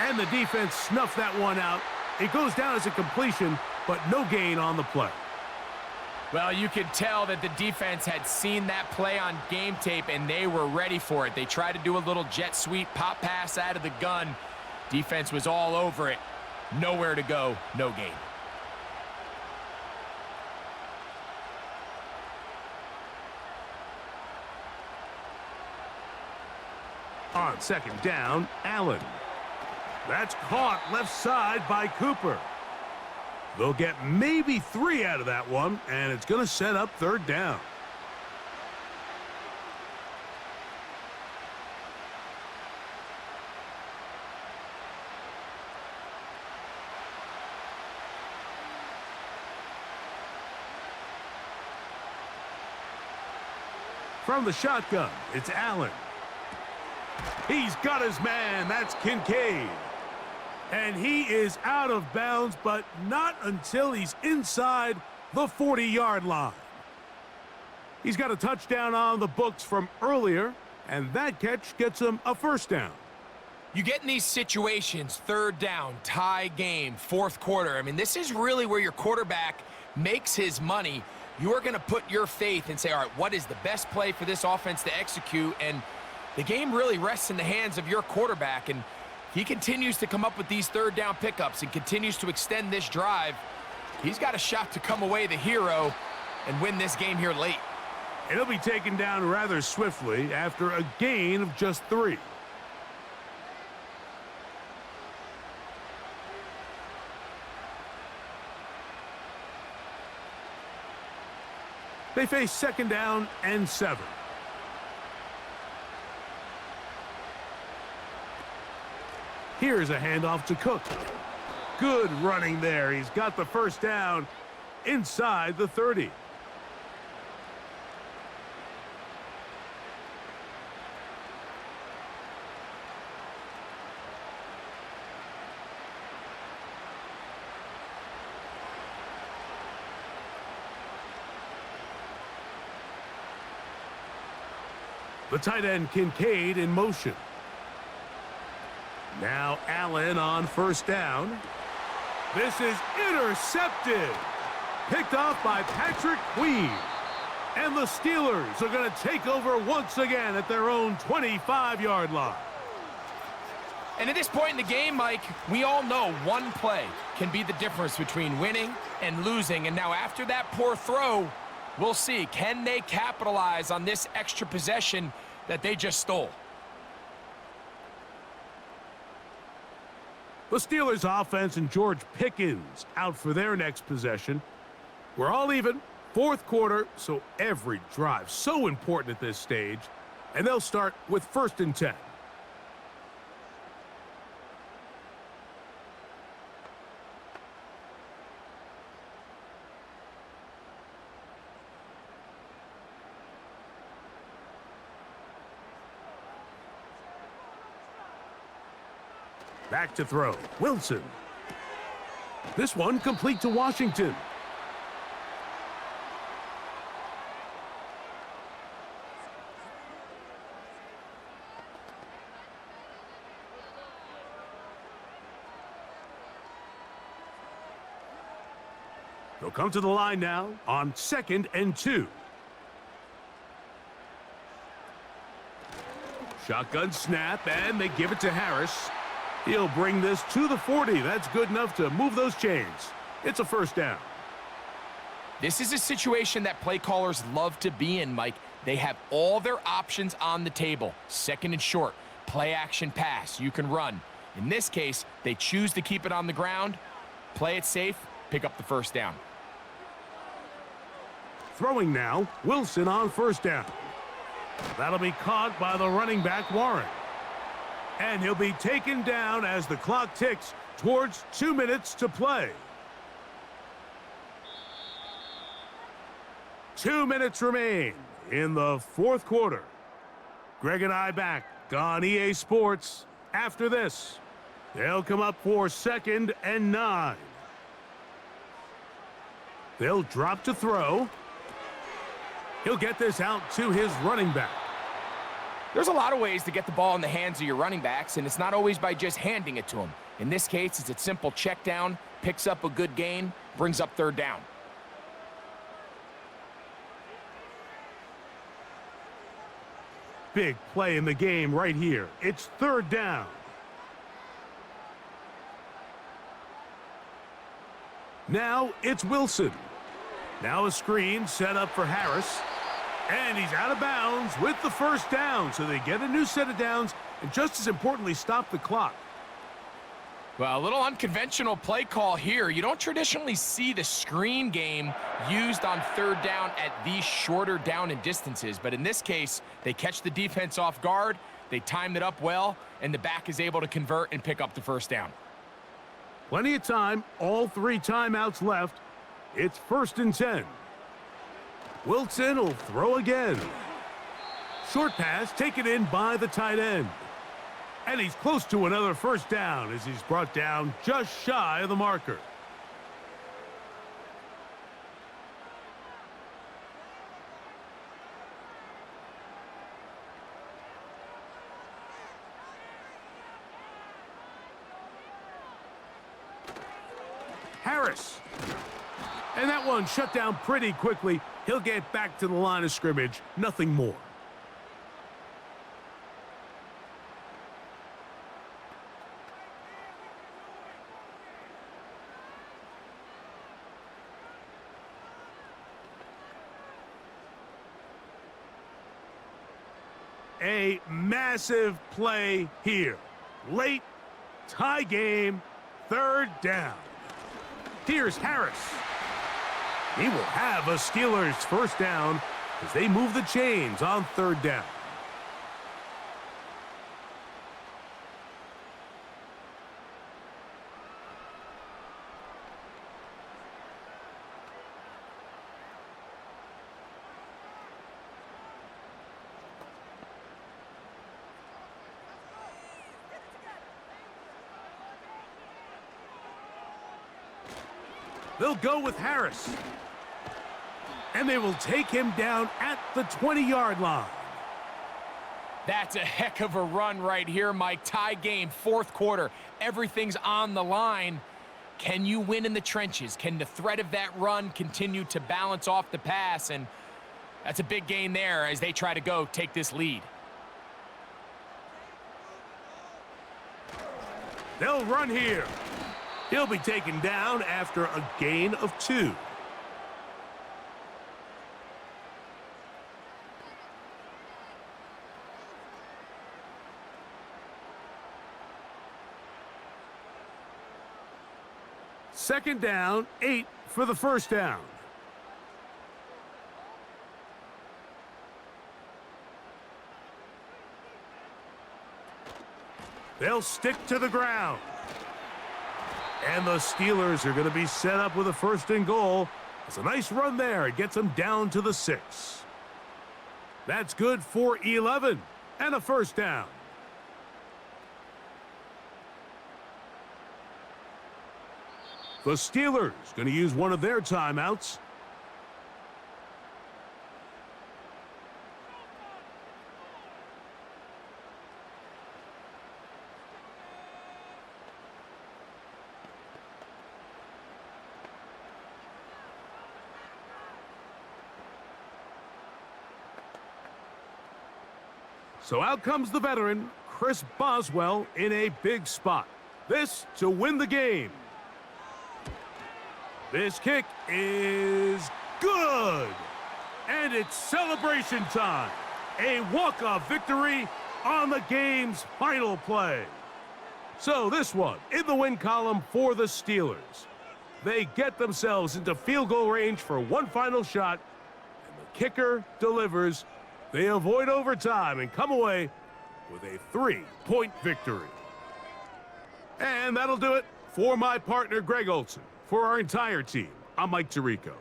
And the defense snuffed that one out. It goes down as a completion, but no gain on the play. Well, you could tell that the defense had seen that play on game tape, and they were ready for it. They tried to do a little jet sweep pop pass out of the gun. Defense was all over it. Nowhere to go, no gain. On 2nd down, Allen. That's caught left side by Cooper. They'll get maybe 3 out of that one, and it's going to set up 3rd down. From the shotgun, it's Allen. He's got his man. That's Kincaid. And he is out of bounds, but not until he's inside the 40-yard line. He's got a touchdown on the books from earlier, and that catch gets him a 1st down. You get in these situations, 3rd down, tie game, 4th quarter. I mean, this is really where your quarterback makes his money. You are going to put your faith and say, all right, what is the best play for this offense to execute? And the game really rests in the hands of your quarterback, and he continues to come up with these 3rd down pickups and continues to extend this drive. He's got a shot to come away the hero and win this game here late. It'll be taken down rather swiftly after a gain of just 3. They face 2nd down and 7. Here's a handoff to Cook. Good running there. He's got the 1st down inside the 30. The tight end Kincaid in motion. Now Allen on 1st down. This is intercepted. Picked off by Patrick Queen. And the Steelers are going to take over once again at their own 25-yard line. And at this point in the game, Mike, we all know one play can be the difference between winning and losing. And now after that poor throw, we'll see, can they capitalize on this extra possession that they just stole? The Steelers offense and George Pickens out for their next possession. We're all even, 4th quarter, so every drive so important at this stage. And they'll start with 1st and 10. Back to throw. Wilson. This one complete to Washington. They'll come to the line now on 2nd and 2. Shotgun snap, and they give it to Harris. He'll bring this to the 40. That's good enough to move those chains. It's a 1st down. This is a situation that play callers love to be in, Mike. They have all their options on the table. 2nd and short, play action pass, you can run. In this case, they choose to keep it on the ground, play it safe, pick up the 1st down. Throwing now, Wilson on 1st down. That'll be caught by the running back, Warren. And he'll be taken down as the clock ticks towards 2 minutes to play. 2 minutes remain in the 4th quarter. Greg and I back on EA Sports after this. They'll come up for 2nd and 9. They'll drop to throw. He'll get this out to his running back. There's a lot of ways to get the ball in the hands of your running backs, and it's not always by just handing it to them. In this case, it's a simple check down, picks up a good gain, brings up 3rd down. Big play in the game right here. It's 3rd down. Now it's Wilson. Now a screen set up for Harris. And he's out of bounds with the 1st down. So they get a new set of downs and just as importantly, stop the clock. Well, a little unconventional play call here. You don't traditionally see the screen game used on 3rd down at these shorter down and distances. But in this case, they catch the defense off guard. They timed it up well, and the back is able to convert and pick up the 1st down. Plenty of time. All 3 timeouts left. It's 1st and 10. Wilson will throw again. Short pass taken in by the tight end. And he's close to another 1st down as he's brought down just shy of the marker. Harris. And that one shut down pretty quickly. He'll get back to the line of scrimmage. Nothing more. A massive play here. Late, tie game, 3rd down. Here's Harris. He will have a Steelers first down as they move the chains on third down. They'll go with Harris. And they will take him down at the 20-yard line. That's a heck of a run right here, Mike. Tie game, fourth quarter. Everything's on the line. Can you win in the trenches? Can the threat of that run continue to balance off the pass? And that's a big gain there as they try to take this lead. They'll run here. He'll be taken down after a gain of 2. Second down, 8 for the first down. They'll stick to the ground. And the Steelers are going to be set up with a first and goal. It's a nice run there. It gets them down to the 6. That's good for 11 and a first down. The Steelers going to use one of their timeouts. So out comes the veteran, Chris Boswell, in a big spot. This to win the game. This kick is good. And it's celebration time. A walk-off victory on the game's final play. So this one in the win column for the Steelers. They get themselves into field goal range for one final shot. And the kicker delivers. They avoid overtime and come away with a 3-point victory. And that'll do it for my partner, Greg Olson. For our entire team, I'm Mike Tirico.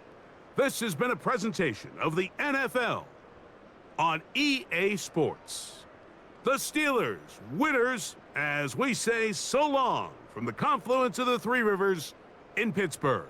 This has been a presentation of the NFL on EA Sports. The Steelers, winners, as we say so long from the confluence of the Three Rivers in Pittsburgh.